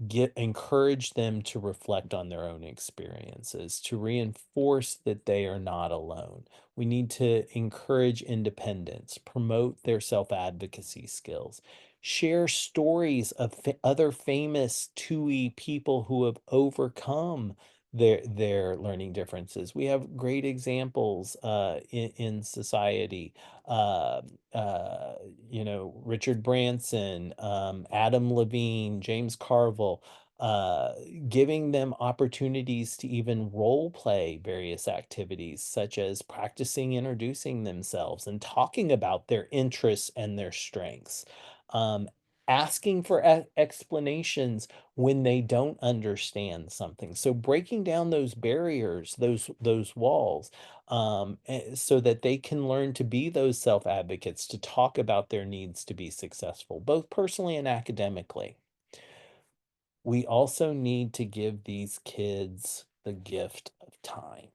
Speaker 2: get encourage them to reflect on their own experiences, to reinforce that they are not alone. We need to encourage independence, promote their self-advocacy skills, share stories of other famous 2E people who have overcome their learning differences. We have great examples in society. Uh, uh, Richard Branson, Adam Levine, James Carville, uh, giving them opportunities to even role play various activities, such as practicing introducing themselves and talking about their interests and their strengths. Um, Asking for explanations when they don't understand something. So breaking down those barriers, those walls, so that they can learn to be those self advocates, to talk about their needs to be successful, both personally and academically. We also need to give these kids the gift of time.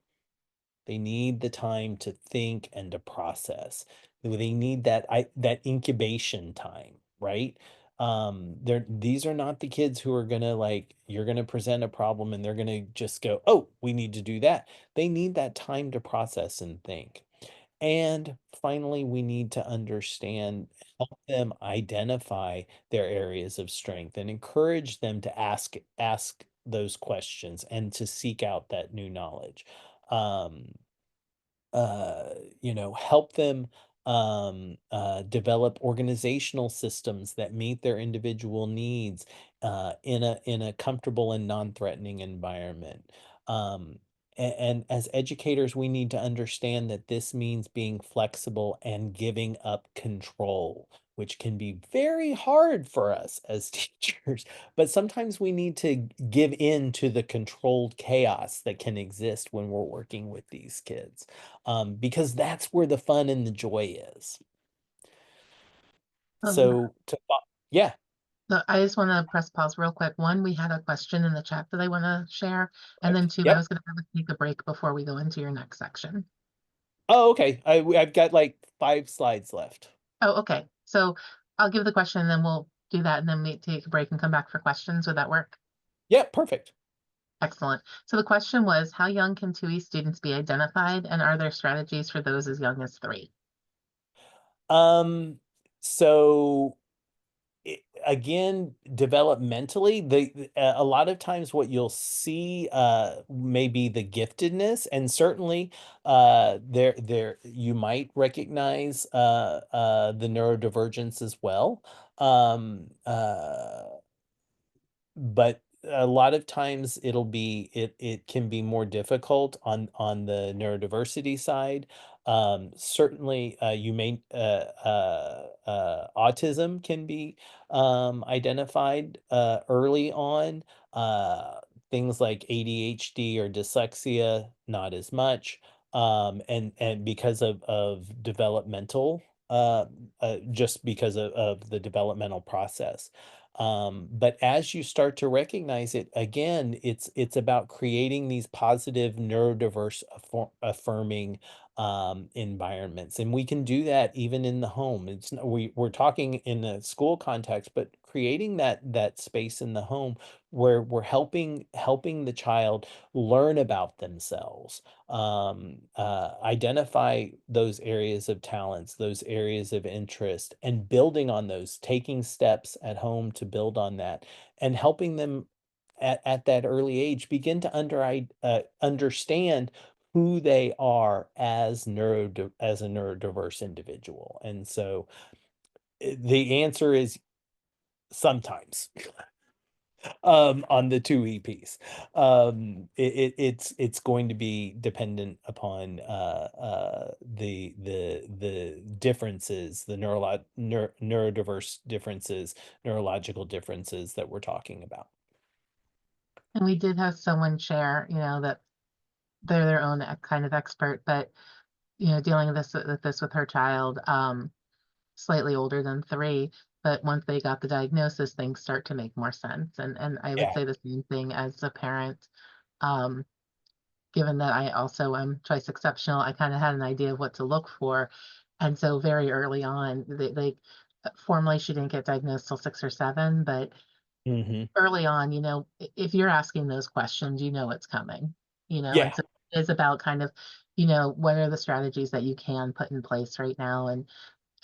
Speaker 2: They need the time to think and to process. They need that incubation time, right? These are not the kids who are gonna like you're gonna present a problem and they're gonna just go, oh, we need to do that. They need that time to process and think. And finally, we need to understand, help them identify their areas of strength and encourage them to ask those questions and to seek out that new knowledge. Um, uh, Help them develop organizational systems that meet their individual needs in a comfortable and non-threatening environment. Um, and as educators, we need to understand that this means being flexible and giving up control, which can be very hard for us as teachers. But sometimes we need to give in to the controlled chaos that can exist when we're working with these kids, because that's where the fun and the joy is.
Speaker 1: Oh, yeah.
Speaker 2: Yeah.
Speaker 1: So I just want to press pause real quick. One, we had a question in the chat that I want to share. And then two, I
Speaker 2: Yep.
Speaker 1: was going to have to take a break before we go into your next section.
Speaker 2: Oh, okay. I've got like 5 slides left.
Speaker 1: Oh, okay. So I'll give the question and then we'll do that and then we take a break and come back for questions. Would that work?
Speaker 2: Yeah, perfect.
Speaker 1: Excellent. So the question was, how young can 2E students be identified, and are there strategies for those as young as 3?
Speaker 2: Um, so again, developmentally, a lot of times what you'll see may be the giftedness, and certainly there you might recognize the neurodivergence as well. Um, uh, but a lot of times it can be more difficult on the neurodiversity side. Certainly, you may autism can be identified early on. Uh, Things like ADHD or dyslexia, not as much. And because of developmental, just because of the developmental process. But as you start to recognize it, again, it's about creating these positive neurodiverse affirming environments, and we can do that even in the home. We're talking in the school context, but creating that space in the home where we're helping the child learn about themselves, identify those areas of talents, those areas of interest, and building on those, taking steps at home to build on that, and helping them at that early age begin to understand who they are as as a neurodiverse individual. And so the answer is sometimes on the two EPs. It's going to be dependent upon the differences, the neurodiverse differences, neurological differences that we're talking about.
Speaker 1: And we did have someone share, that they're their own kind of expert, but dealing with this with her child, slightly older than 3, but once they got the diagnosis, things start to make more sense. And I would
Speaker 2: Yeah.
Speaker 1: say the same thing as a parent. Um, Given that I also am twice exceptional, I kind of had an idea of what to look for. And so very early on, they formally she didn't get diagnosed till 6 or 7, but
Speaker 2: Hmm.
Speaker 1: early on, if you're asking those questions, you know it's coming, and
Speaker 2: Yeah.
Speaker 1: so it's about kind of, what are the strategies that you can put in place right now. And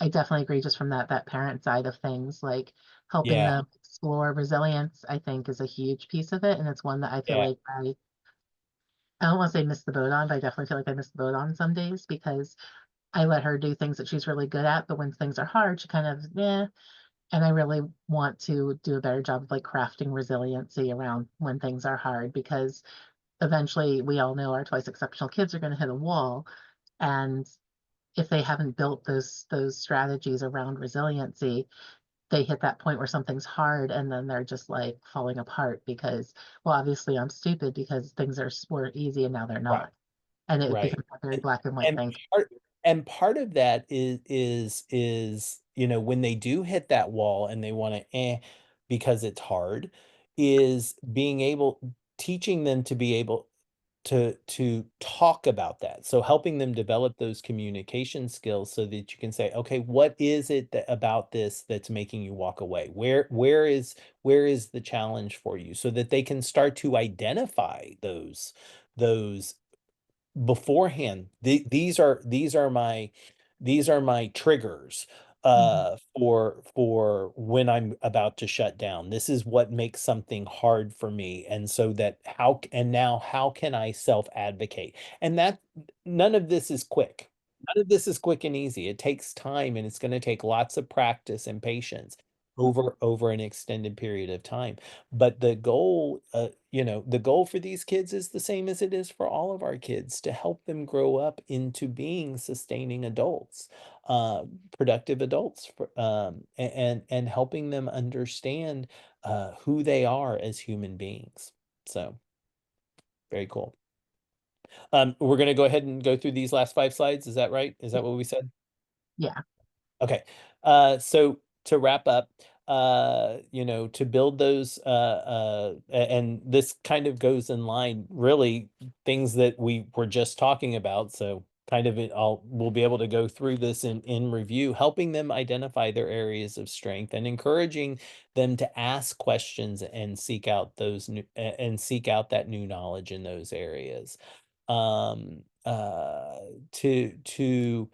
Speaker 1: I definitely agree just from that parent side of things, like helping
Speaker 2: Yeah.
Speaker 1: them explore resilience, I think is a huge piece of it. And it's one that I feel
Speaker 2: Yeah.
Speaker 1: like I don't want to say missed the boat on, but I definitely feel like I missed the boat on some days because I let her do things that she's really good at, but when things are hard, she kind of, yeah. And I really want to do a better job of like crafting resiliency around when things are hard because eventually we all know our twice exceptional kids are going to hit a wall. And if they haven't built those strategies around resiliency, they hit that point where something's hard and then they're just like falling apart because, well, obviously I'm stupid because things were easy and now they're
Speaker 2: Right.
Speaker 1: not. And it
Speaker 2: Right.
Speaker 1: becomes a very black and white
Speaker 2: And
Speaker 1: thing.
Speaker 2: part part of that is, when they do hit that wall and they wanna, because it's hard, is being able teaching them to be able to talk about that. So helping them develop those communication skills so that you can say, "Okay, what is it that about this that's making you walk away? Where is the challenge for you?" So that they can start to identify those beforehand. These are my triggers
Speaker 1: Mhm.
Speaker 2: for when I'm about to shut down. This is what makes something hard for me, and so that and now how can I self advocate? And that none of this is quick. None of this is quick and easy. It takes time, and it's going to take lots of practice and patience over an extended period of time. But the goal for these kids is the same as it is for all of our kids, to help them grow up into being sustaining adults, productive adults, and helping them understand who they are as human beings. So very cool. We're going to go ahead and go through these last 5 slides. Is that right? Is
Speaker 1: Yeah.
Speaker 2: that what we said?
Speaker 1: Yeah.
Speaker 2: Okay. So to wrap up, to build those, and this kind of goes in line, really, things that we were just talking about. So kind of we'll be able to go through this in review, helping them identify their areas of strength and encouraging them to ask questions and seek out that new knowledge in those areas. Um, uh, to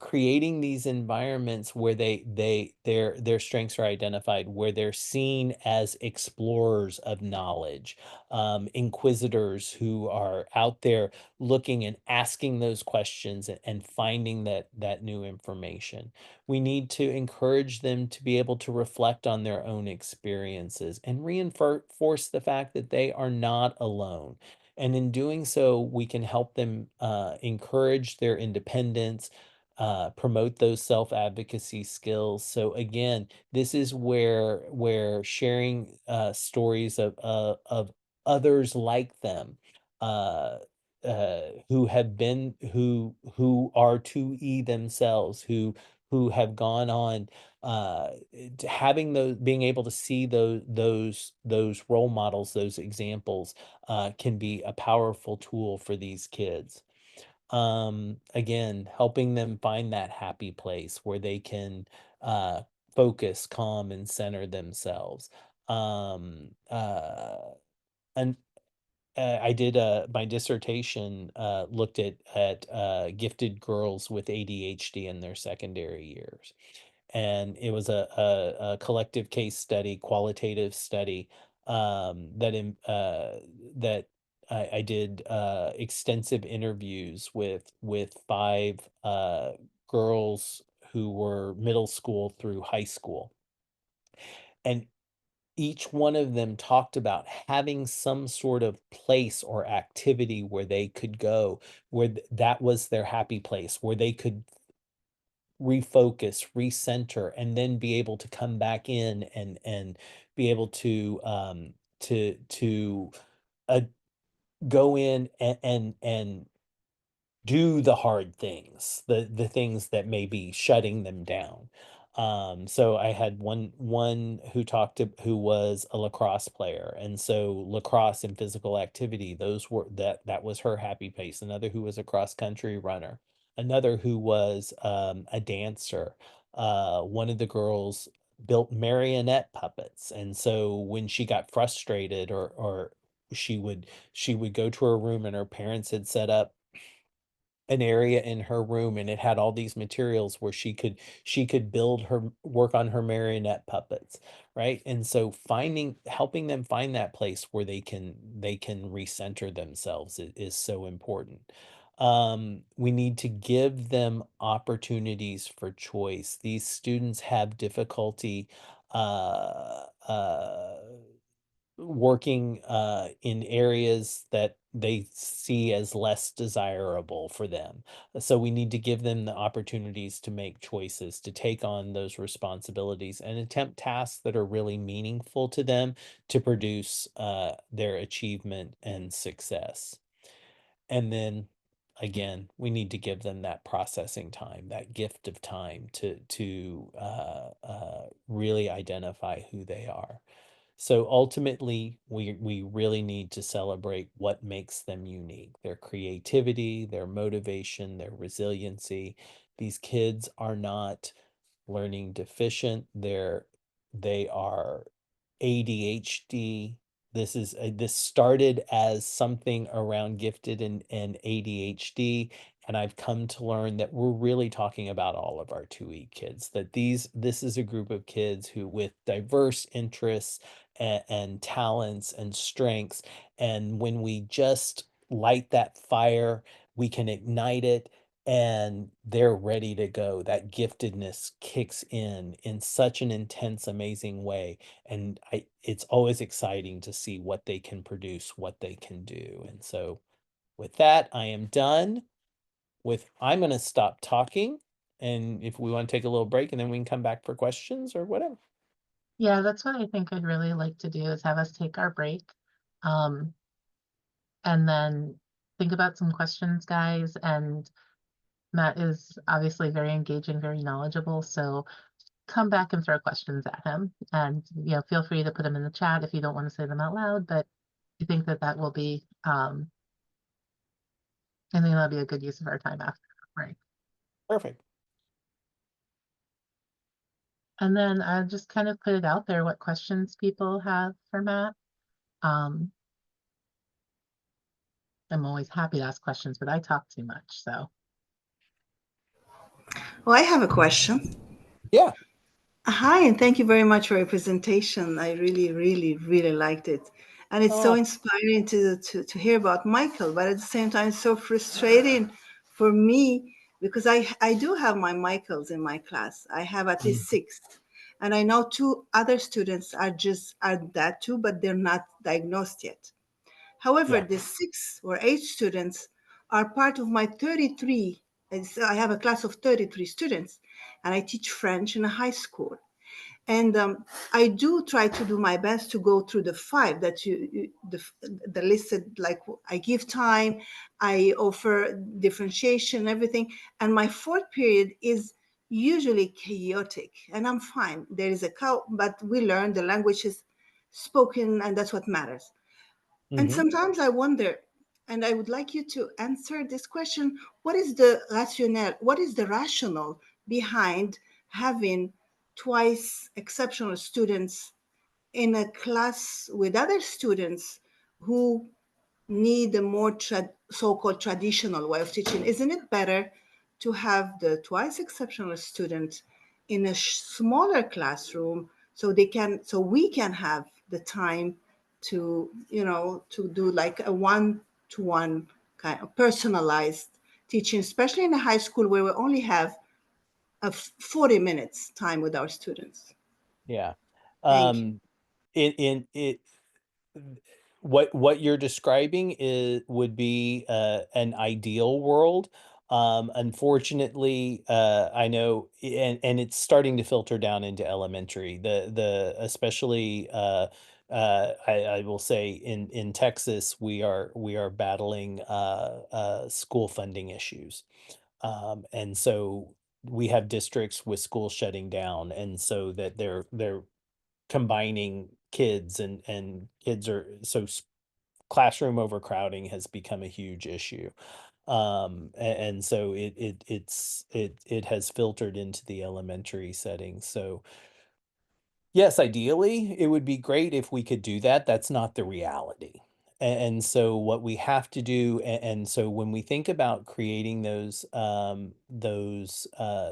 Speaker 2: Creating these environments where their strengths are identified, where they're seen as explorers of knowledge, inquisitors who are out there looking and asking those questions and finding that new information. We need to encourage them to be able to reflect on their own experiences and reinforce the fact that they are not alone. And in doing so, we can help them encourage their independence, promote those self-advocacy skills. So again, this is where sharing stories of others like them, uh, who have been who are 2E themselves, who have gone on, having those, being able to see those role models, those examples, can be a powerful tool for these kids. Again, helping them find that happy place where they can focus, calm, and center themselves. Um, and I did my dissertation looked at gifted girls with ADHD in their secondary years, and it was a collective case study, qualitative study, that I did extensive interviews with 5 girls who were middle school through high school, and each one of them talked about having some sort of place or activity where they could go, where that was their happy place, where they could refocus, recenter, and then be able to come back in and be able to uh, go in and do the hard things, the things that may be shutting them down. So I had one who who was a lacrosse player, and so lacrosse and physical activity, those were that was her happy place. Another who was a cross country runner, another who was a dancer. One of the girls built marionette puppets, and so when she got frustrated or she would go to her room and her parents had set up an area in her room and it had all these materials where she could build her work on her marionette puppets, right? And so finding helping them find that place where they can recenter themselves is so important. We need to give them opportunities for choice. These students have difficulty uh uh working in areas that they see as less desirable for them. So we need to give them the opportunities to make choices, to take on those responsibilities and attempt tasks that are really meaningful to them to produce their achievement and success. And then again, we need to give them that processing time, that gift of time to really identify who they are. So ultimately, we really need to celebrate what makes them unique, their creativity, their motivation, their resiliency. These kids are not learning deficient. They are ADHD. This started as something around gifted and ADHD, and I've come to learn that we're really talking about all of our 2E kids. That this is a group of kids who with diverse interests and talents and strengths, and when we just light that fire, we can ignite it and they're ready to go. That giftedness kicks in such an intense, amazing way, and it's always exciting to see what they can produce, what they can do. And so with that, I am done with I'm gonna stop talking, and if we want to take a little break, and then we can come back for questions or whatever.
Speaker 1: Yeah, that's what I think I'd really like to do is have us take our break. Um, and then think about some questions, guys. And Matt is obviously very engaging, very knowledgeable. So come back and throw questions at him. And feel free to put them in the chat if you don't want to say them out loud. But I think that that will be, I think that'll be a good use of our time after the break.
Speaker 2: Perfect.
Speaker 1: And then I just kind of put it out there what questions people have for Matt. Um, I'm always happy to ask questions, but I talk too much. So
Speaker 3: Well, I have a question.
Speaker 2: Yeah.
Speaker 3: Hi, and thank you very much for your presentation. I really, really, really liked it. And it's so
Speaker 2: Oh,
Speaker 3: inspiring to hear about Michael, but at the same time, it's so frustrating for me because I do have my Michaels in my class. I have at
Speaker 2: mm,
Speaker 3: least 6. And I know 2 other students are that too, but they're not diagnosed yet. However,
Speaker 2: yeah.
Speaker 3: the 6 or 8 students are part of my 33. And so I have a class of 33 students, and I teach French in a high school. And I do try to do my best to go through the 5 that the listed. Like I give time, I offer differentiation, everything. And my 4th period is usually chaotic, and I'm fine. There is a cow, but we learn the language is spoken, and that's what matters. And
Speaker 2: Hmm.
Speaker 3: sometimes I wonder, and I would like you to answer this question: what is the rationale? What is the rationale behind having twice exceptional students in a class with other students who need a more so-called traditional way of teaching? Isn't it better to have the twice exceptional student in a smaller classroom so we can have the time to, to do like a one-to-one kind of personalized teaching, especially in a high school where we only have a 40 minutes time with our students.
Speaker 2: Yeah.
Speaker 3: Thank you.
Speaker 2: In it what you're describing would be an ideal world. Unfortunately, I know, and it's starting to filter down into elementary. The especially I will say in Texas we are battling school funding issues. And so we have districts with schools shutting down, and so that they're combining kids, and kids are so classroom overcrowding has become a huge issue. And so it has filtered into the elementary setting. So yes, ideally, it would be great if we could do that. That's not the reality. And so what we have to do, and so when we think about creating those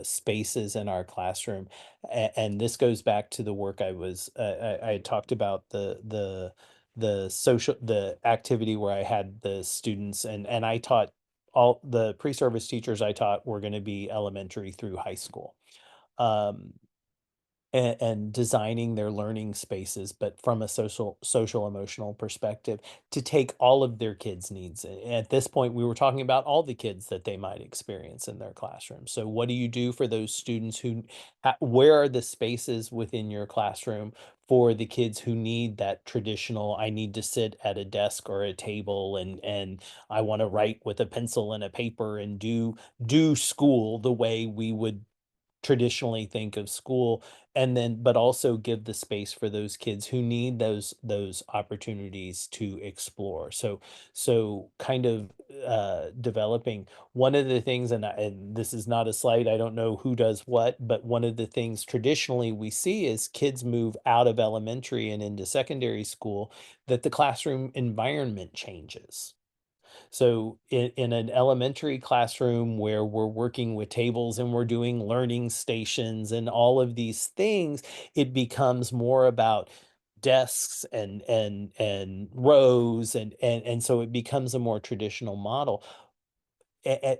Speaker 2: spaces in our classroom, and this goes back to the work I had talked about the activity where I had the students, and I taught all the pre-service teachers I taught were going to be elementary through high school. Um, and designing their learning spaces, but from a social emotional perspective, to take all of their kids' needs. At this point, we were talking about all the kids that they might experience in their classroom. So what do you do for those students who where are the spaces within your classroom for the kids who need that traditional, I need to sit at a desk or a table, and I want to write with a pencil and a paper and do school the way we would traditionally think of school, and then but also give the space for those kids who need those opportunities to explore. So kind of developing one of the things, and this is not a slight, I don't know who does what, but one of the things traditionally we see is kids move out of elementary and into secondary school, that the classroom environment changes. So in an elementary classroom where we're working with tables and we're doing learning stations and all of these things, it becomes more about desks and rows, and so it becomes a more traditional model.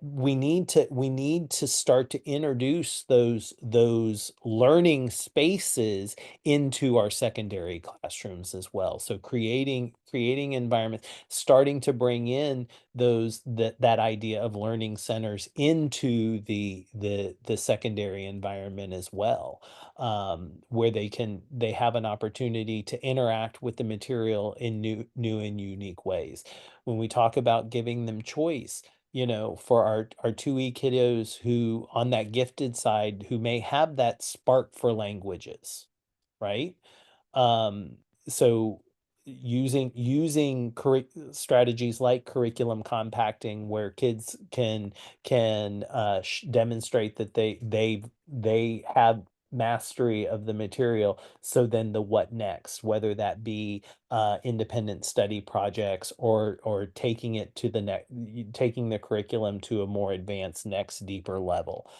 Speaker 2: We need to start to introduce those learning spaces into our secondary classrooms as well. So creating environments, starting to bring in that idea of learning centers into the secondary environment as well, where they have an opportunity to interact with the material in new and unique ways. When we talk about giving them choice, for our 2E kiddos who on that gifted side who may have that spark for languages, right? Um, so using strategies like curriculum compacting, where kids can demonstrate that they have mastery of the material. So then the what next, whether that be independent study projects, or taking it to taking the curriculum to a more advanced next deeper level.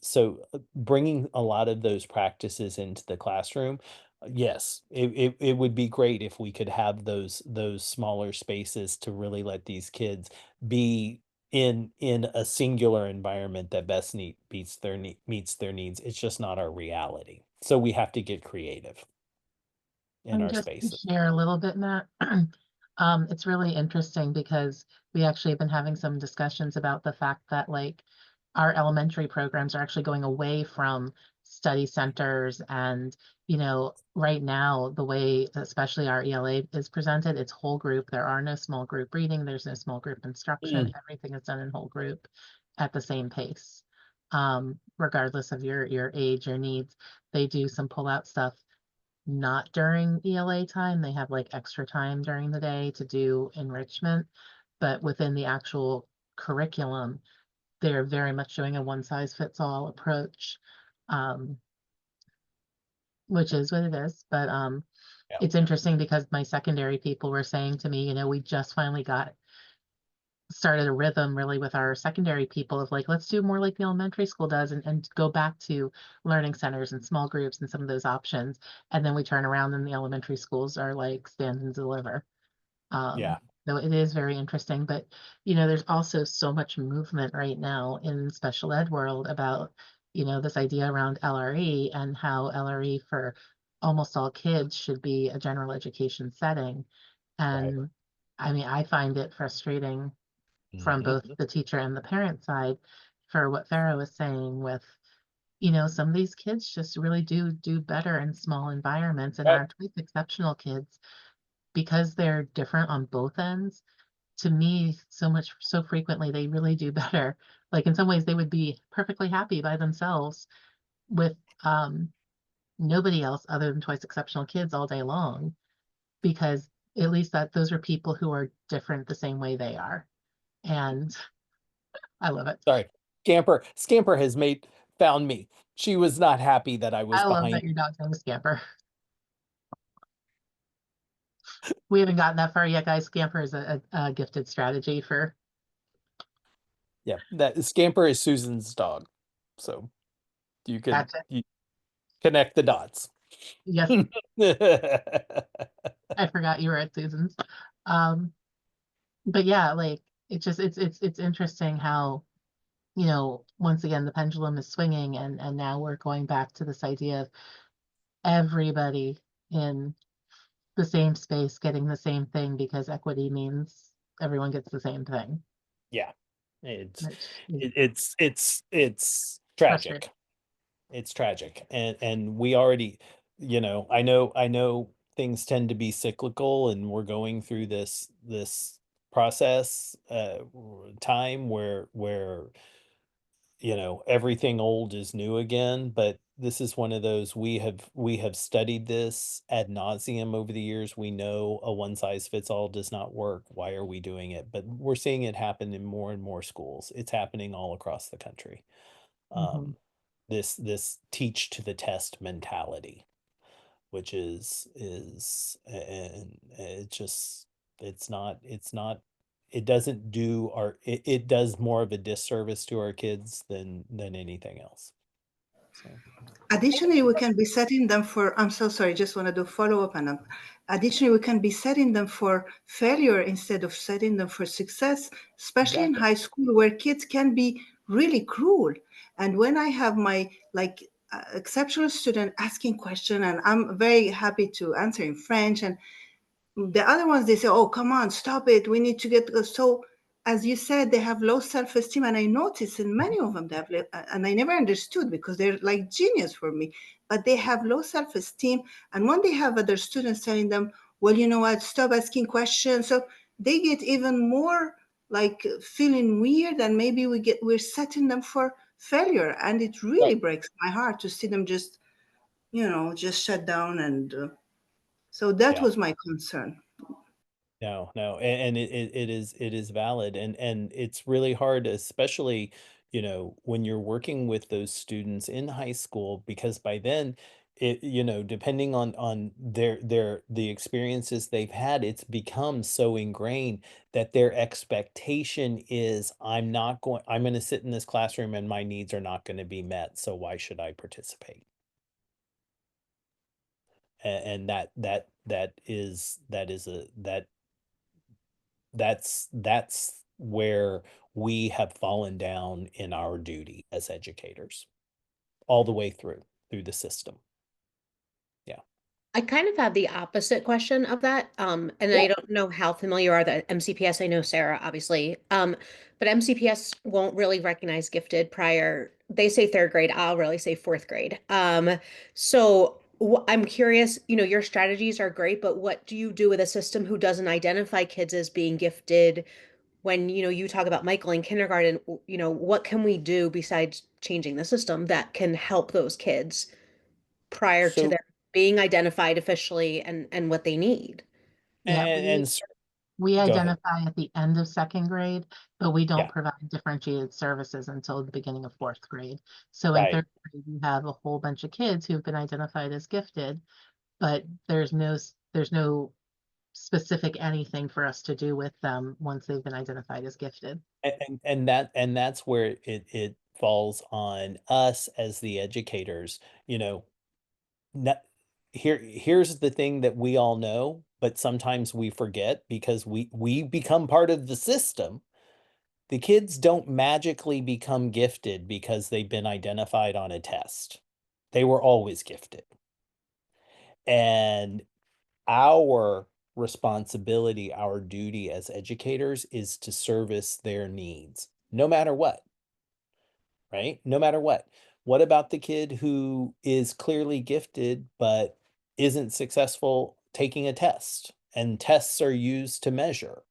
Speaker 2: So bringing a lot of those practices into the classroom. Yes, it would be great if we could have those smaller spaces to really let these kids be in a singular environment that best meets their needs. It's just not our reality. So we have to get creative in
Speaker 1: And
Speaker 2: our
Speaker 1: just to
Speaker 2: spaces.
Speaker 1: share a little bit, Matt, it's really interesting because we actually have been having some discussions about the fact that like our elementary programs are actually going away from study centers, and right now the way especially our ELA is presented, it's whole group. There are no small group reading, there's no small group instruction, everything is done in whole group at the same pace. Regardless of your age or needs. They do some pull out stuff not during ELA time. They have like extra time during the day to do enrichment, but within the actual curriculum, they're very much doing a one size fits all approach, um, which is what it is. But
Speaker 2: Yeah.
Speaker 1: it's interesting because my secondary people were saying to me, we just finally got started a rhythm really with our secondary people of like, let's do more like the elementary school does and go back to learning centers and small groups and some of those options. And then we turn around and the elementary schools are like stand and deliver.
Speaker 2: Yeah.
Speaker 1: So it is very interesting, but there's also so much movement right now in special ed world about, this idea around LRE and how LRE for almost all kids should be a general education setting.
Speaker 2: Right.
Speaker 1: And I mean, I find it frustrating from
Speaker 2: Hmm.
Speaker 1: both the teacher and the parent side for what Farah was saying with, some of these kids just really do better in small environments and
Speaker 2: Right.
Speaker 1: aren't with exceptional kids because they're different on both ends. To me, so frequently, they really do better. Like in some ways, they would be perfectly happy by themselves with nobody else other than twice exceptional kids all day long, because at least that those are people who are different the same way they are. And I love it.
Speaker 2: Sorry. Scamper has found me. She was not happy that I was
Speaker 1: I love
Speaker 2: behind.
Speaker 1: that your dog's name is Scamper. We haven't gotten that far yet, guys. Scamper is a gifted strategy for.
Speaker 2: Yeah, that Scamper is Susan's dog. So
Speaker 1: Gotcha.
Speaker 2: you connect the dots.
Speaker 1: Yes, I forgot you were at Susan's. Um, but yeah, like it's interesting how, once again the pendulum is swinging and now we're going back to this idea of everybody in the same space getting the same thing because equity means everyone gets the same thing,
Speaker 2: Yeah, it's
Speaker 1: which is
Speaker 2: it's
Speaker 1: frustrating.
Speaker 2: tragic. It's tragic, and we already, I know things tend to be cyclical, and we're going through this process time where everything old is new again, but this is one of those we have studied this ad nauseum over the years. We know a one size fits all does not work. Why are we doing it? But we're seeing it happen in more and more schools. It's happening all across the country.
Speaker 1: Mhm.
Speaker 2: Um, this teach to the test mentality, which is and it just it's not it doesn't do it does more of a disservice to our kids than anything else. So
Speaker 3: Additionally, we can be setting them for, I'm so sorry, just want to do follow up. And additionally, we can be setting them for failure instead of setting them for success, especially in
Speaker 2: exactly.
Speaker 3: high school where kids can be really cruel. And when I have my exceptional student asking question, and I'm very happy to answer in French, and the other ones, they say, oh, come on, stop it. We need to get, so as you said, they have low self-esteem. And I noticed in many of them, they have, and I never understood because they're like genius for me, but they have low self-esteem. And when they have other students telling them, well, you know what, stop asking questions. So they get even more like feeling weird, and maybe we're setting them for failure. And it really
Speaker 2: Right.
Speaker 3: breaks my heart to see them just shut down. And so that
Speaker 2: Yeah.
Speaker 3: was my concern.
Speaker 2: No, and it is valid, and it's really hard, especially, when you're working with those students in high school, because by then, depending on the experiences they've had, it's become so ingrained that their expectation is, I'm going to sit in this classroom and my needs are not going to be met, so why should I participate? And that's where we have fallen down in our duty as educators all the way through the system. Yeah.
Speaker 4: I kind of have the opposite question of that. And
Speaker 2: Yeah.
Speaker 4: I don't know how familiar you are that MCPS. I know Sarah, obviously. But MCPS won't really recognize gifted prior. They say third grade. I'll really say fourth grade. So I'm curious, your strategies are great, but what do you do with a system who doesn't identify kids as being gifted when, you talk about Michael in kindergarten, what can we do besides changing the system that can help those kids prior to
Speaker 2: So
Speaker 4: their being identified officially and what they need?
Speaker 1: Yeah,
Speaker 2: and,
Speaker 1: we
Speaker 2: and cer-
Speaker 1: we
Speaker 2: go ahead.
Speaker 1: identify at the end of second grade, but we don't
Speaker 2: Yeah.
Speaker 1: provide differentiated services until the beginning of fourth grade. So in
Speaker 2: Right.
Speaker 1: third grade, you have a whole bunch of kids who've been identified as gifted, but there's no specific anything for us to do with them once they've been identified as gifted.
Speaker 2: And that's where it falls on us as the educators, you know, here's the thing that we all know, but sometimes we forget because we become part of the system. The kids don't magically become gifted because they've been identified on a test. They were always gifted. And our responsibility, our duty as educators is to service their needs, no matter what, right? No matter what. What about the kid who is clearly gifted but isn't successful taking a test? And tests are used to measure,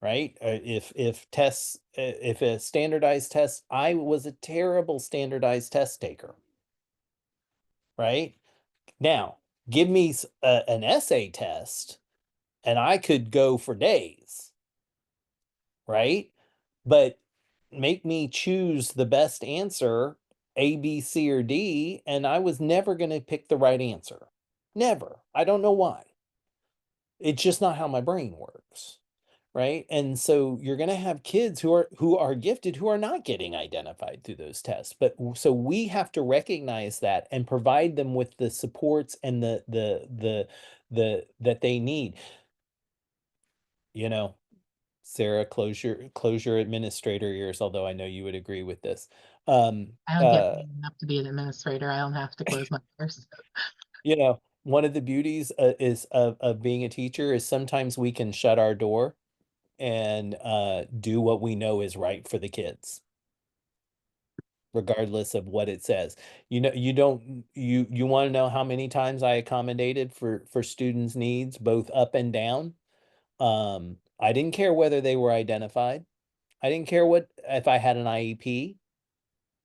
Speaker 2: right? If tests, if a standardized test, I was a terrible standardized test taker, right? Now, give me an essay test and I could go for days, right? But make me choose the best answer, A, B, C, or D, and I was never going to pick the right answer. Never. I don't know why. It's just not how my brain works. Right. And so you're going to have kids who are gifted who are not getting identified through those tests. But so we have to recognize that and provide them with the supports and the that they need. You know, Sarah, close your administrator ears, although I know you would agree with this.
Speaker 1: I don't get paid enough to be an administrator. I don't have to close my ears.
Speaker 2: You know, one of the beauties is of being a teacher is sometimes we can shut our door and do what we know is right for the kids, regardless of what it says. You know, you want to know how many times I accommodated for students' needs, both up and down. I didn't care whether they were identified. I didn't care what if I had an IEP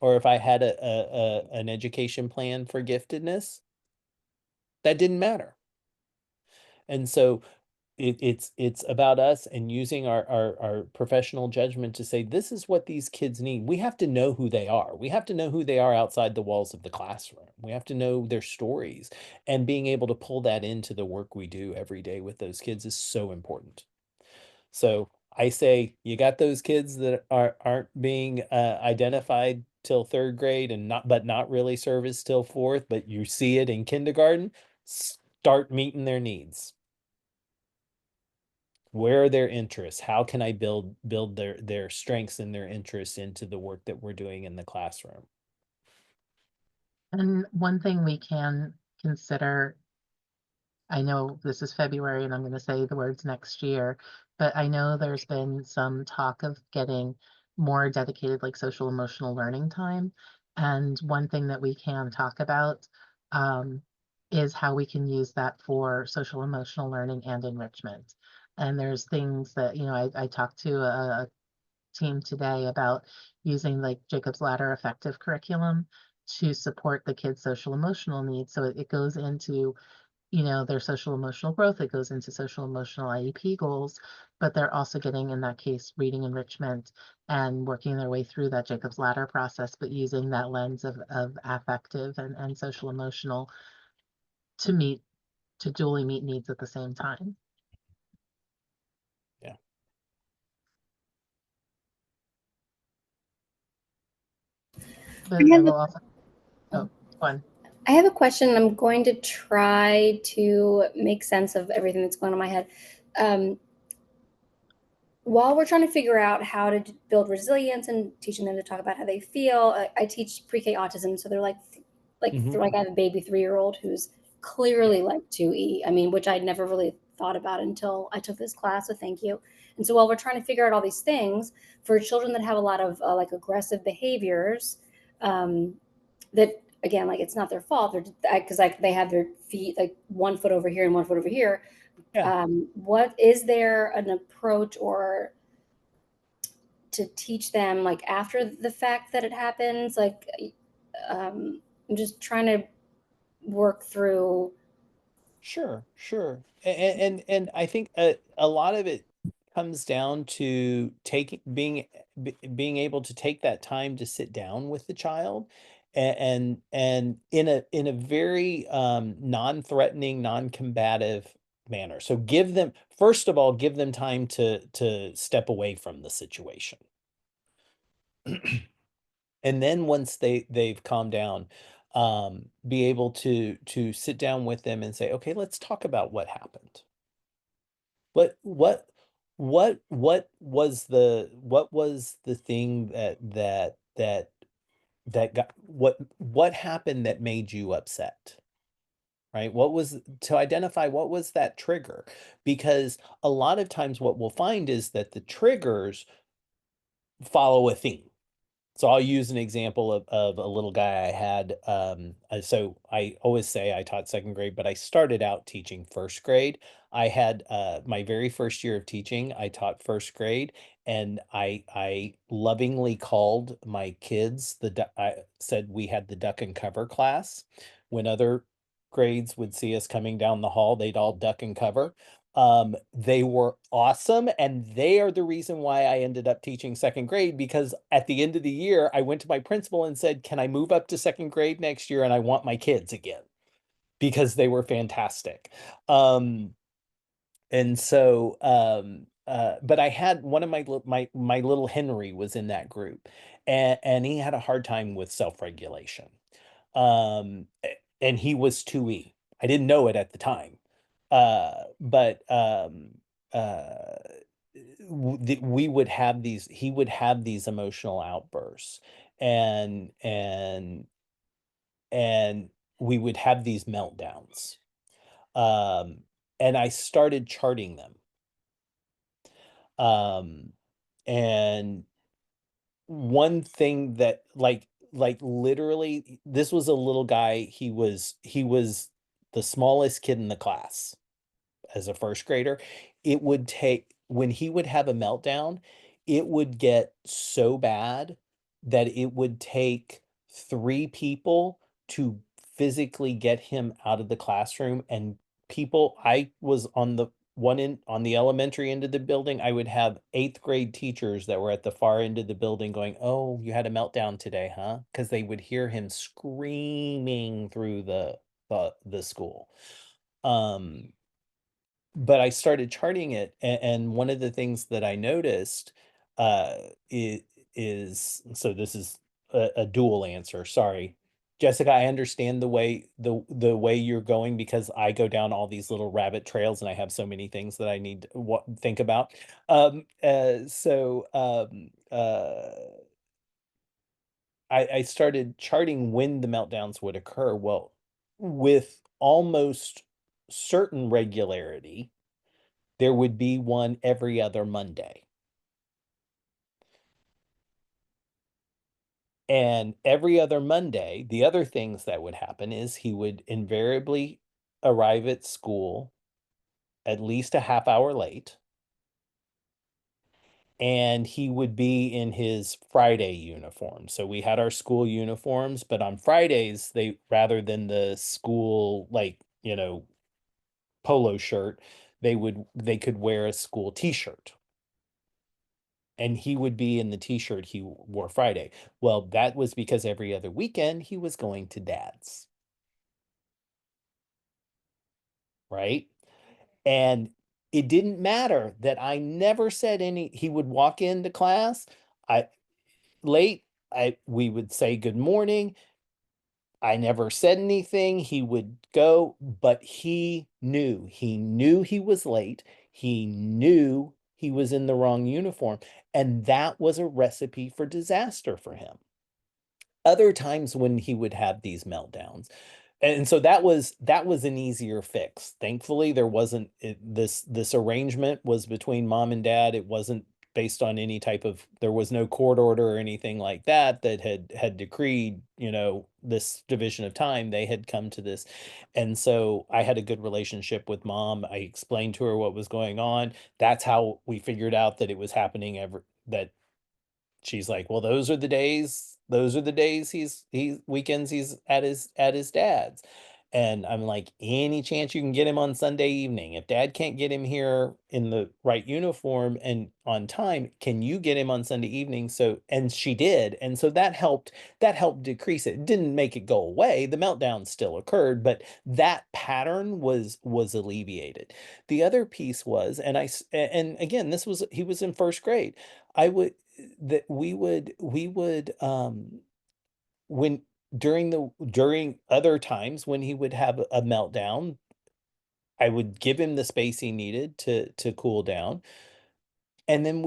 Speaker 2: or if I had an education plan for giftedness. That didn't matter. And so it's about us and using our professional judgment to say, this is what these kids need. We have to know who they are. We have to know who they are outside the walls of the classroom. We have to know their stories, and being able to pull that into the work we do every day with those kids is so important. So I say you got those kids that aren't being identified till third grade and not really serviced till fourth, but you see it in kindergarten. Start meeting their needs. Where are their interests? How can I build their strengths and their interests into the work that we're doing in the classroom?
Speaker 1: And one thing we can consider, I know this is February and I'm going to say the words next year, but I know there's been some talk of getting more dedicated like social emotional learning time. And one thing that we can talk about is how we can use that for social emotional learning and enrichment. And there's things that, I talked to a team today about using like Jacob's Ladder effective curriculum to support the kids' social emotional needs. So it goes into their social emotional growth, it goes into social emotional IEP goals, but they're also getting, in that case, reading enrichment and working their way through that Jacob's Ladder process, but using that lens of affective and social emotional to duly meet needs at the same time.
Speaker 2: Yeah.
Speaker 1: But I will also, fun.
Speaker 5: I have a question. I'm going to try to make sense of everything that's going on in my head. While we're trying to figure out how to build resilience and teaching them to talk about how they feel, I teach pre-K autism, so they're like I have a baby 3-year-old who's clearly like 2E. I mean, which I'd never really thought about until I took this class. So thank you. And so while we're trying to figure out all these things for children that have a lot of like aggressive behaviors, that again, like it's not their fault. They're because like they have their feet like 1 foot over here and 1 foot over here.
Speaker 2: Yeah.
Speaker 5: What is there an approach or to teach them like after the fact that it happens? Like, I'm just trying to work through.
Speaker 2: Sure. And I think a lot of it comes down to being able to take that time to sit down with the child and in a very non-threatening, non-combative manner. So give them, first of all, give them time to step away from the situation. And then once they've calmed down, be able to sit down with them and say, okay, let's talk about what happened. What was the thing that got, what happened that made you upset? Right? What was, to identify what was that trigger? Because a lot of times what we'll find is that the triggers follow a theme. So I'll use an example of a little guy I had. So I always say I taught second grade, but I started out teaching first grade. I had my very first year of teaching, I taught first grade, and I lovingly called my kids I said we had the duck and cover class. When other grades would see us coming down the hall, they'd all duck and cover. They were awesome, and they are the reason why I ended up teaching second grade, because at the end of the year, I went to my principal and said, can I move up to second grade next year? And I want my kids again, because they were fantastic. And so, but I had one of my little Henry was in that group, and he had a hard time with self-regulation. And he was 2E. I didn't know it at the time. But uh we would have these, he would have these emotional outbursts, and and we would have these meltdowns. Um and I started charting them. Um and one thing that, like literally, this was a little guy, he was the smallest kid in the class as a first grader. It would take, when he would have a meltdown, it would get so bad that it would take 3 people to physically get him out of the classroom. And I was on the one end, on the elementary end of the building. I would have 8th grade teachers that were at the far end of the building going, oh, you had a meltdown today, huh? Because they would hear him screaming through the school. But I started charting it, and one of the things that I noticed, uh, is, so this is a dual answer, sorry. Jessica, I understand the way you're going, because I go down all these little rabbit trails, and I have so many things that I need to think about. I started charting when the meltdowns would occur. Well, with almost certain regularity, there would be one every other Monday. And every other Monday, the other things that would happen is he would invariably arrive at school at least a half hour late. And he would be in his Friday uniform. So we had our school uniforms, but on Fridays, they, rather than the school, like, polo shirt, they could wear a school t-shirt. And he would be in the t-shirt he wore Friday. Well, that was because every other weekend he was going to dad's. Right? And it didn't matter that I never said he would walk into class, late, we would say good morning. I never said anything. He would go, but he knew he was late. He knew he was in the wrong uniform. And that was a recipe for disaster for him. Other times when he would have these meltdowns, and so that was an easier fix. Thankfully, there wasn't this arrangement was between mom and dad. It wasn't based on any type of, there was no court order or anything like that had decreed, this division of time. They had come to this. And so I had a good relationship with mom. I explained to her what was going on. That's how we figured out that it was happening that she's like, well, those are the days he's weekends he's at his dad's. And I'm like, any chance you can get him on Sunday evening? If dad can't get him here in the right uniform and on time, can you get him on Sunday evening? So, and she did. And so that helped decrease it. It didn't make it go away. The meltdown still occurred, but that pattern was alleviated. The other piece was, and again, he was in first grade. I would, that we would, when during other times when he would have a meltdown, I would give him the space he needed to cool down, and then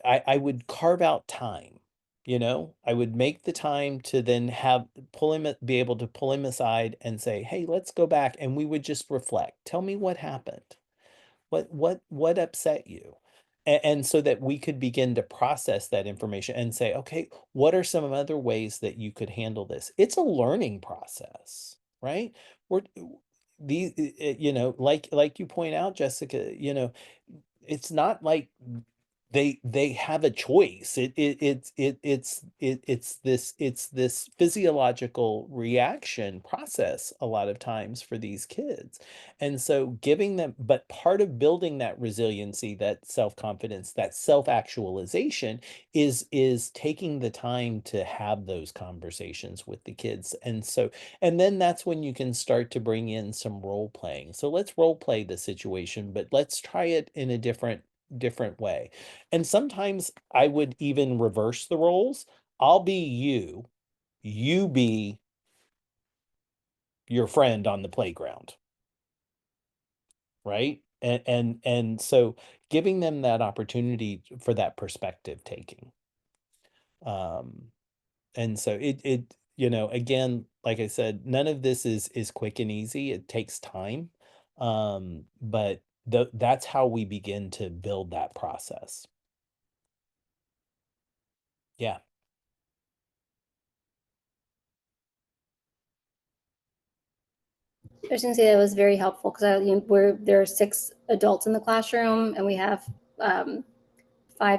Speaker 2: I would carve out time, I would make the time to then be able to pull him aside and say, "Hey, let's go back," and we would just reflect. "Tell me what happened. What upset you?" And so that we could begin to process that information and say, "Okay, what are some other ways that you could handle this?" It's a learning process, right? We're like you point out, Jessica, it's not like they have a choice. It's this physiological reaction process a lot of times for these kids. And so giving them, but part of building that resiliency, that self-confidence, that self-actualization is taking the time to have those conversations with the kids. And then that's when you can start to bring in some role playing. So let's role play the situation, but let's try it in a different way. And sometimes I would even reverse the roles. I'll be you be your friend on the playground, right? And so giving them that opportunity for that perspective taking. And so again, like I said, none of this is quick and easy. It takes time. But that's how we begin to build that process. Yeah.
Speaker 5: I was gonna say that was very helpful because there are 6 adults in the classroom and we have 5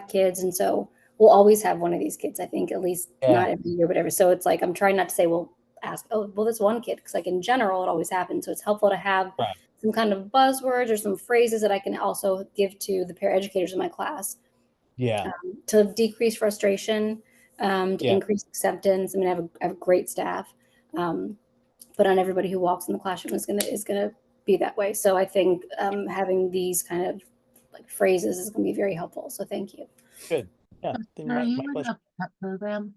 Speaker 5: kids, and so we'll always have one of these kids. I think at least
Speaker 2: Yeah.
Speaker 5: not every year, whatever. So it's like I'm trying not to say, well, ask, oh, well, this one kid, because like in general, it always happens. So it's helpful to have
Speaker 2: Right.
Speaker 5: some kind of buzzwords or some phrases that I can also give to the paraeducators in my class
Speaker 2: Yeah.
Speaker 5: to decrease frustration, to
Speaker 2: Yeah.
Speaker 5: increase acceptance. I mean, I have great staff, but not everybody who walks in the classroom is gonna be that way. So I think having these kind of like phrases is going to be very helpful. So thank you.
Speaker 2: Good. Yeah. Then
Speaker 1: Are you
Speaker 2: my
Speaker 1: in
Speaker 2: pleasure.
Speaker 1: the PEP program?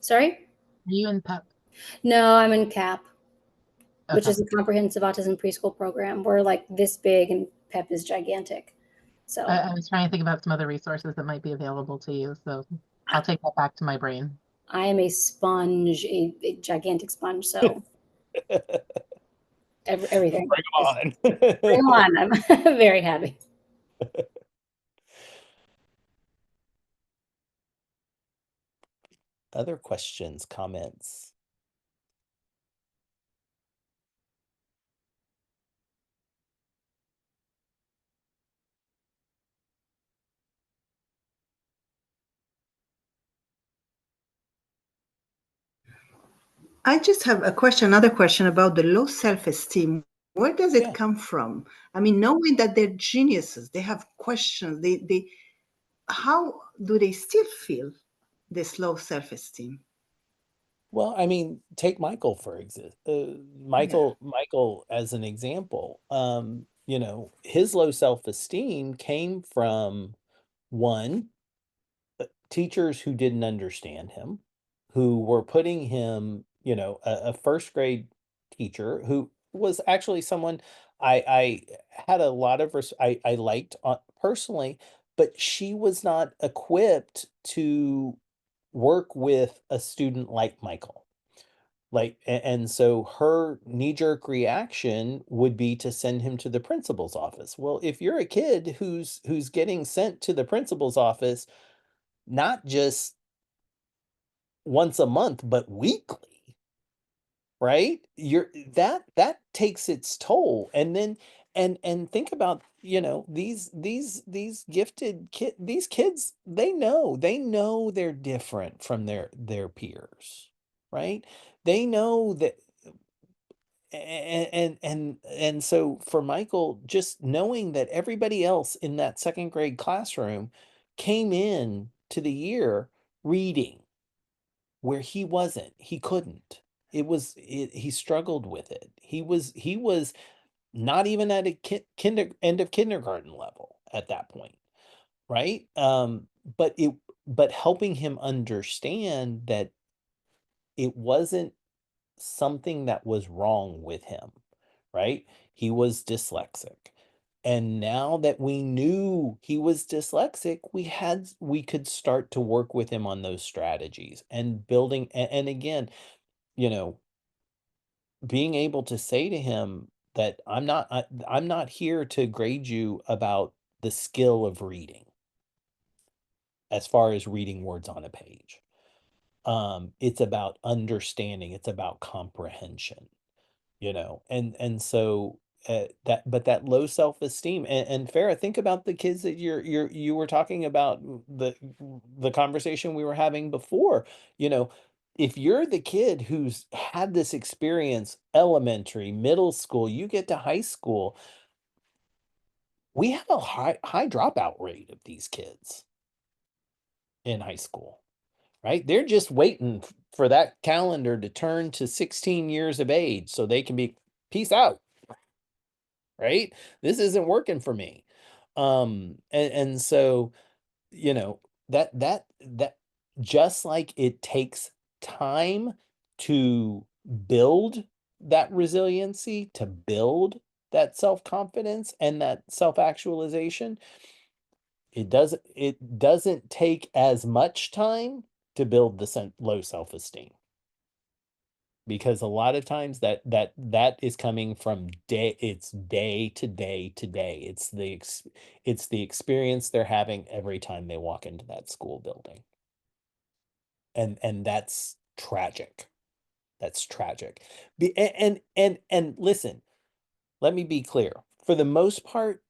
Speaker 5: Sorry?
Speaker 1: Are you in PEP?
Speaker 5: No, I'm in CAP, which
Speaker 1: Okay.
Speaker 5: is a comprehensive autism preschool program. We're like this big and PEP is gigantic. So
Speaker 1: I was trying to think about some other resources that might be available to you. So I'll take that back to my brain.
Speaker 5: I am a sponge, a gigantic sponge. So everything.
Speaker 2: Bring 'em on.
Speaker 5: Bring 'em on. I'm very happy.
Speaker 2: Other questions, comments?
Speaker 3: I just have another question about the low self-esteem. Where does it
Speaker 2: Yeah.
Speaker 3: come from? I mean, knowing that they're geniuses, they have questions, how do they still feel this low self-esteem?
Speaker 2: Well, I mean, take Michael Michael as an example. His low self-esteem came from one, teachers who didn't understand him, who were putting him, a first grade teacher who was actually someone I had a lot of I liked personally, but she was not equipped to work with a student like Michael. And so her knee-jerk reaction would be to send him to the principal's office. Well, if you're a kid who's getting sent to the principal's office, not just once a month, but weekly, right? That takes its toll. And then and think about, these these kids, they know they're different from their peers, right? They know that and so for Michael, just knowing that everybody else in that second grade classroom came in to the year reading where he wasn't, he couldn't. He struggled with it. He was not even at a end of kindergarten level at that point, right? But helping him understand that it wasn't something that was wrong with him, right? He was dyslexic. And now that we knew he was dyslexic, we could start to work with him on those strategies and building and again, you know, being able to say to him that I'm not here to grade you about the skill of reading as far as reading words on a page. It's about understanding, it's about comprehension, and so that low self-esteem and Farah, think about the kids that you were talking about, the conversation we were having before. If you're the kid who's had this experience, elementary, middle school, you get to high school, we have a high dropout rate of these kids in high school. Right? They're just waiting for that calendar to turn to 16 years of age so they can be peace out. Right? This isn't working for me. And so, that just like it takes time to build that resiliency, to build that self-confidence and that self-actualization, it doesn't take as much time to build the low self-esteem, because a lot of times that is coming from day to day to day. It's the experience they're having every time they walk into that school building, and that's tragic. That's tragic. And listen, let me be clear. For the most part,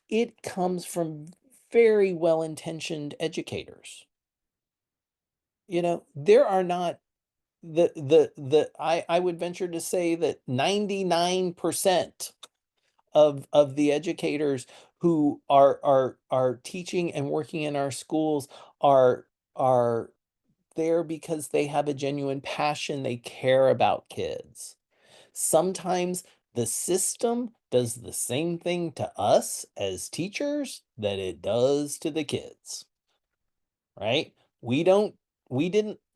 Speaker 2: it comes from very well-intentioned educators. There are not I would venture to say that 99% of the educators who are teaching and working in our schools are there because they have a genuine passion, they care about kids. Sometimes the system does the same thing to us as teachers that it does to the kids. Right? We didn't,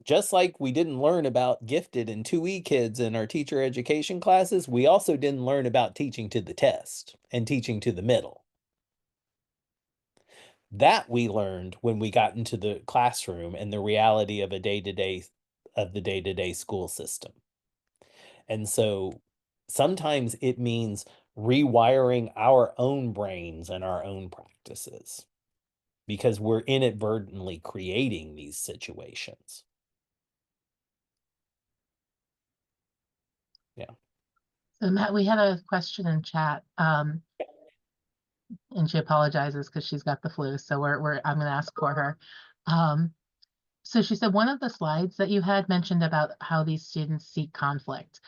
Speaker 2: just like we didn't learn about gifted and 2E kids in our teacher education classes, we also didn't learn about teaching to the test and teaching to the middle. That we learned when we got into the classroom and the reality of the day-to-day school system. And so sometimes it means rewiring our own brains and our own practices, because we're inadvertently creating these situations. Yeah.
Speaker 1: So Matt, we had a question in chat, and she apologizes because she's got the flu. So I'm going to ask for her. So she said one of the slides that you had mentioned about how these students seek conflict.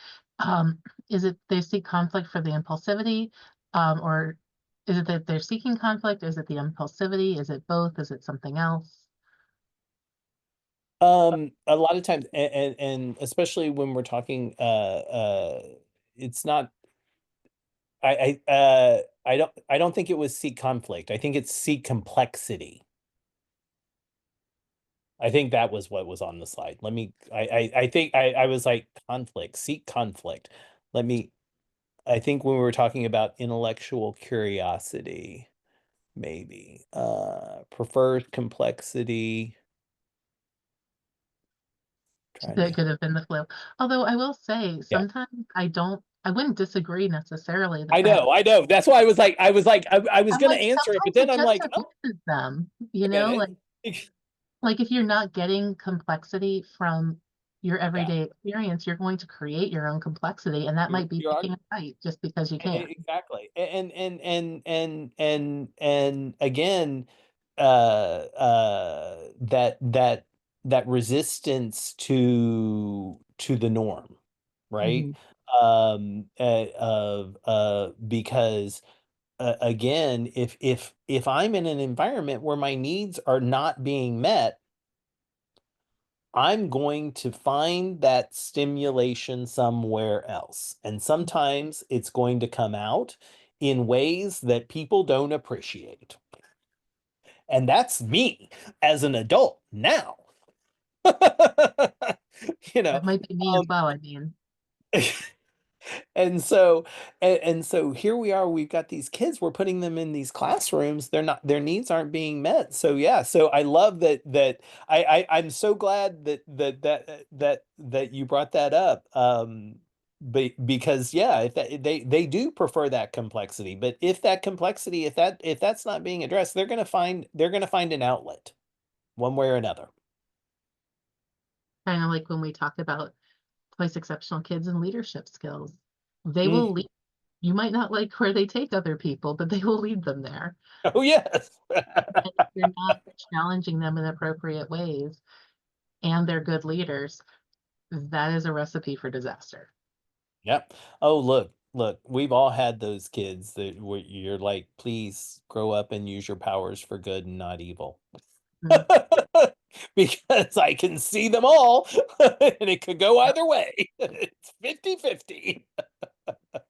Speaker 1: Is it they seek conflict for the impulsivity, or is it that they're seeking conflict? Is it the impulsivity? Is it both? Is it something else?
Speaker 2: A lot of times, and especially when we're talking, it's not. I don't think it was seek conflict. I think it's seek complexity. I think that was what was on the slide. I think I was like conflict, seek conflict. I think when we were talking about intellectual curiosity, maybe, preferred complexity.
Speaker 1: That could have been the flu. Although I will say, sometimes I wouldn't disagree necessarily.
Speaker 2: I know. That's why I was going to answer it, but then I'm like,
Speaker 1: oh, them, like if you're not getting complexity from your everyday experience, you're going to create your own complexity, and that might be picking a fight just because you can.
Speaker 2: Exactly. And again, that resistance to the norm, right? Because again, if I'm in an environment where my needs are not being met, I'm going to find that stimulation somewhere else. And sometimes it's going to come out in ways that people don't appreciate. And that's me as an adult now. You know,
Speaker 1: That might be me as well. I mean,
Speaker 2: and so and so here we are, we've got these kids, we're putting them in these classrooms, their needs aren't being met. So yeah, so I love that I'm so glad that you brought that up. Because yeah, if they do prefer that complexity, but if that complexity, if that's not being addressed, they're going to find an outlet one way or another.
Speaker 1: kind of like when we talk about place exceptional kids and leadership skills. They
Speaker 2: Mm.
Speaker 1: will lead. You might not like where they take other people, but they will lead them there.
Speaker 2: Oh yes.
Speaker 1: And if you're not challenging them in appropriate ways and they're good leaders, that is a recipe for disaster.
Speaker 2: Yep. Oh, look, we've all had those kids that where you're like, please grow up and use your powers for good and not evil.
Speaker 1: Mm.
Speaker 2: Because I can see them all and it could go either way. It's 50-50.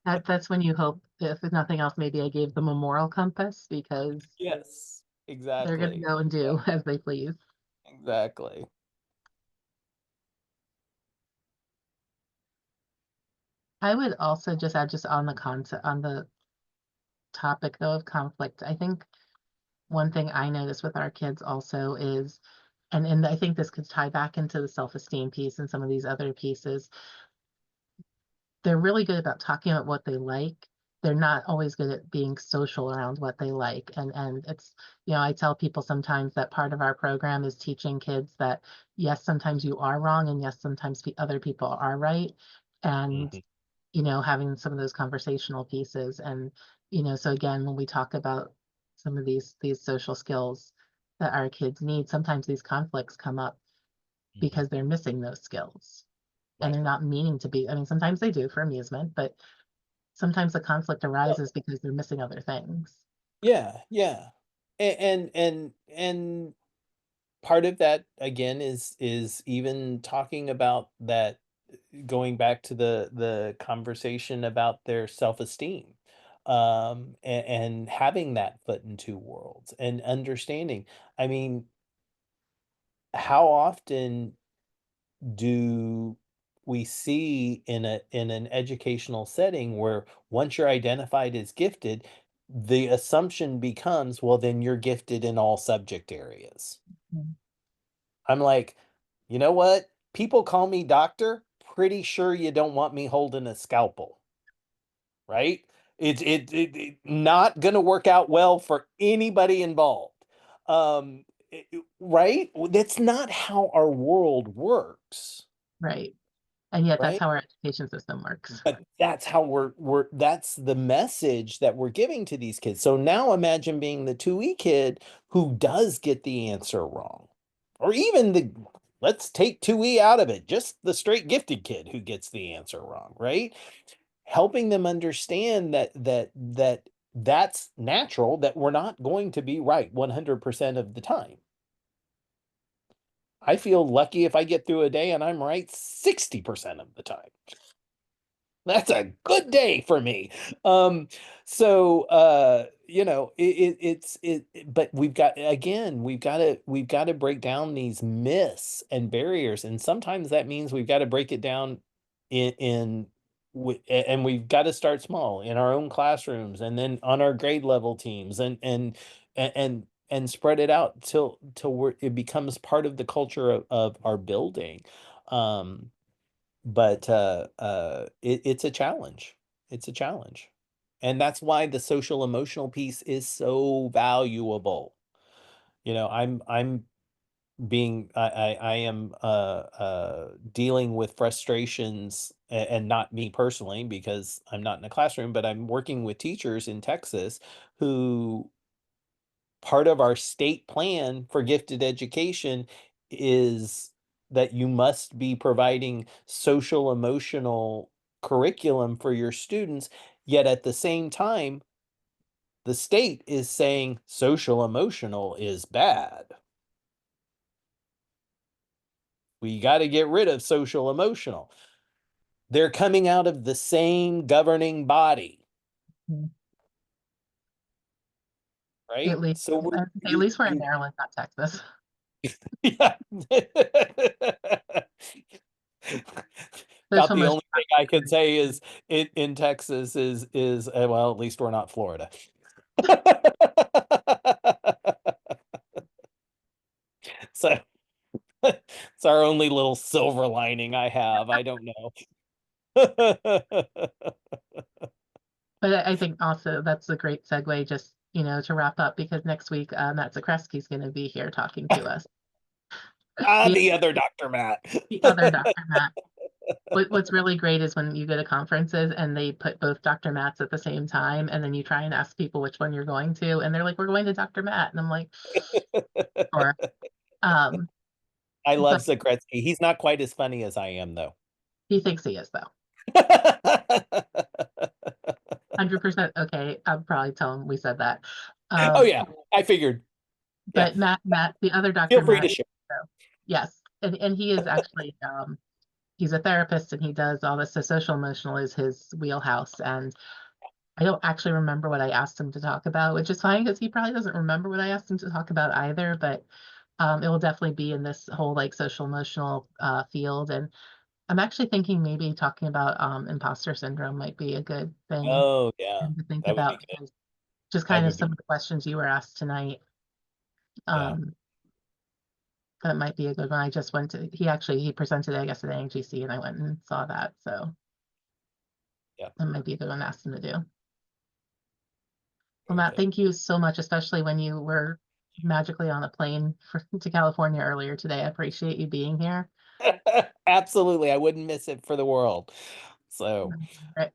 Speaker 1: That's when you hope, if nothing else, maybe I gave them a moral compass, because
Speaker 2: Yes,
Speaker 1: they're going to
Speaker 2: exactly.
Speaker 1: go and do as they please.
Speaker 2: Exactly.
Speaker 1: I would also just add, just on the concept, on the topic though of conflict, I think one thing I notice with our kids also is, and I think this could tie back into the self-esteem piece and some of these other pieces, they're really good about talking about what they like. They're not always good at being social around what they like. And it's, I tell people sometimes that part of our program is teaching kids that yes, sometimes you are wrong, and yes, sometimes other people are right. And
Speaker 2: Mhm.
Speaker 1: having some of those conversational pieces. And so again, when we talk about some of these social skills that our kids need, sometimes these conflicts come up
Speaker 2: Mhm.
Speaker 1: because they're missing those skills. And
Speaker 2: Right.
Speaker 1: they're not meaning to be. I mean, sometimes they do for amusement, but sometimes the conflict arises because they're missing other things.
Speaker 2: Yeah, yeah. And part of that again is even talking about that, going back to the conversation about their self-esteem, and having that foot in two worlds and understanding. I mean, how often do we see in an educational setting where once you're identified as gifted, the assumption becomes, well, then you're gifted in all subject areas.
Speaker 1: Mm.
Speaker 2: I'm like, you know what? People call me doctor. Pretty sure you don't want me holding a scalpel, right? It not going to work out well for anybody involved. Right? That's not how our world works,
Speaker 1: Right. And yet that's
Speaker 2: right?
Speaker 1: how our education system works.
Speaker 2: But that's how that's the message that we're giving to these kids. So now imagine being the 2E kid who does get the answer wrong. Or even let's take 2E out of it, just the straight gifted kid who gets the answer wrong, right? Helping them understand that's natural, that we're not going to be right 100% of the time. I feel lucky if I get through a day and I'm right 60% of the time. That's a good day for me. So but we've got to break down these myths and barriers, and sometimes that means we've got to break it down and we've got to start small in our own classrooms, and then on our grade level teams, and spread it out till it becomes part of the culture of our building. Um, but it's a challenge. It's a challenge. And that's why the social emotional piece is so valuable. I'm being I am dealing with frustrations, and not me personally because I'm not in a classroom, but I'm working with teachers in Texas who, part of our state plan for gifted education is that you must be providing social emotional curriculum for your students, yet at the same time, the state is saying social emotional is bad. We got to get rid of social emotional. They're coming out of the same governing body.
Speaker 1: Mhm.
Speaker 2: Right?
Speaker 1: At least,
Speaker 2: So
Speaker 1: at least we're in Maryland, not Texas.
Speaker 2: yeah. About the only thing I can say is in Texas is well, at least we're not Florida. So it's our only little silver lining I have. I don't know.
Speaker 1: But I think also that's a great segue, just, you know, to wrap up, because next week, Matt Zakreski's going to be here talking to us.
Speaker 2: The other Dr. Matt.
Speaker 1: The other Dr. Matt. What's really great is when you go to conferences and they put both Dr. Matts at the same time, and then you try and ask people which one you're going to, and they're like, "We're going to Dr. Matt," and I'm like, "Sure."
Speaker 2: I love
Speaker 1: But
Speaker 2: Zakreski. He's not quite as funny as I am, though.
Speaker 1: he thinks he is, though. 100% okay. I'll probably tell him we said that.
Speaker 2: Oh yeah, I figured.
Speaker 1: But Matt, the other Dr.
Speaker 2: Feel free
Speaker 1: Matt,
Speaker 2: to share.
Speaker 1: so, yes, and he is actually he's a therapist and he does all this. So social emotional is his wheelhouse, and I don't actually remember what I asked him to talk about, which is fine because he probably doesn't remember what I asked him to talk about either. But it will definitely be in this whole like social emotional field, and I'm actually thinking maybe talking about imposter syndrome might be a good thing
Speaker 2: Oh yeah,
Speaker 1: to think
Speaker 2: that would be
Speaker 1: about,
Speaker 2: good.
Speaker 1: because just
Speaker 2: That
Speaker 1: kind of
Speaker 2: would be
Speaker 1: some of the questions you were asked tonight.
Speaker 2: Yeah.
Speaker 1: That might be a good one. I just went to, he presented, I guess, at ANGC, and I went and saw that. So
Speaker 2: Yeah.
Speaker 1: that might be a good one to ask him to do. Well,
Speaker 2: Very
Speaker 1: Matt,
Speaker 2: good.
Speaker 1: thank you so much, especially when you were magically on a plane to California earlier today. I appreciate you being here.
Speaker 2: Absolutely, I wouldn't miss it for the world. So
Speaker 1: Right.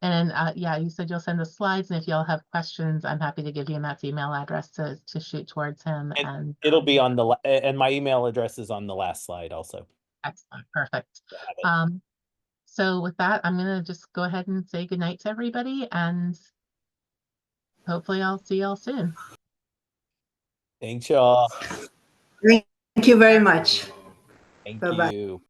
Speaker 1: And yeah, you said you'll send the slides, and if y'all have questions, I'm happy to give you Matt's email address to shoot towards him. And
Speaker 2: it'll be on the and my email address is on the last slide also.
Speaker 1: excellent, perfect. So with that, I'm gonna just go ahead and say goodnight to everybody, and hopefully I'll see y'all soon.
Speaker 2: Thanks, y'all.
Speaker 3: Thank you very much.
Speaker 2: Thank
Speaker 3: Bye-bye.
Speaker 2: you.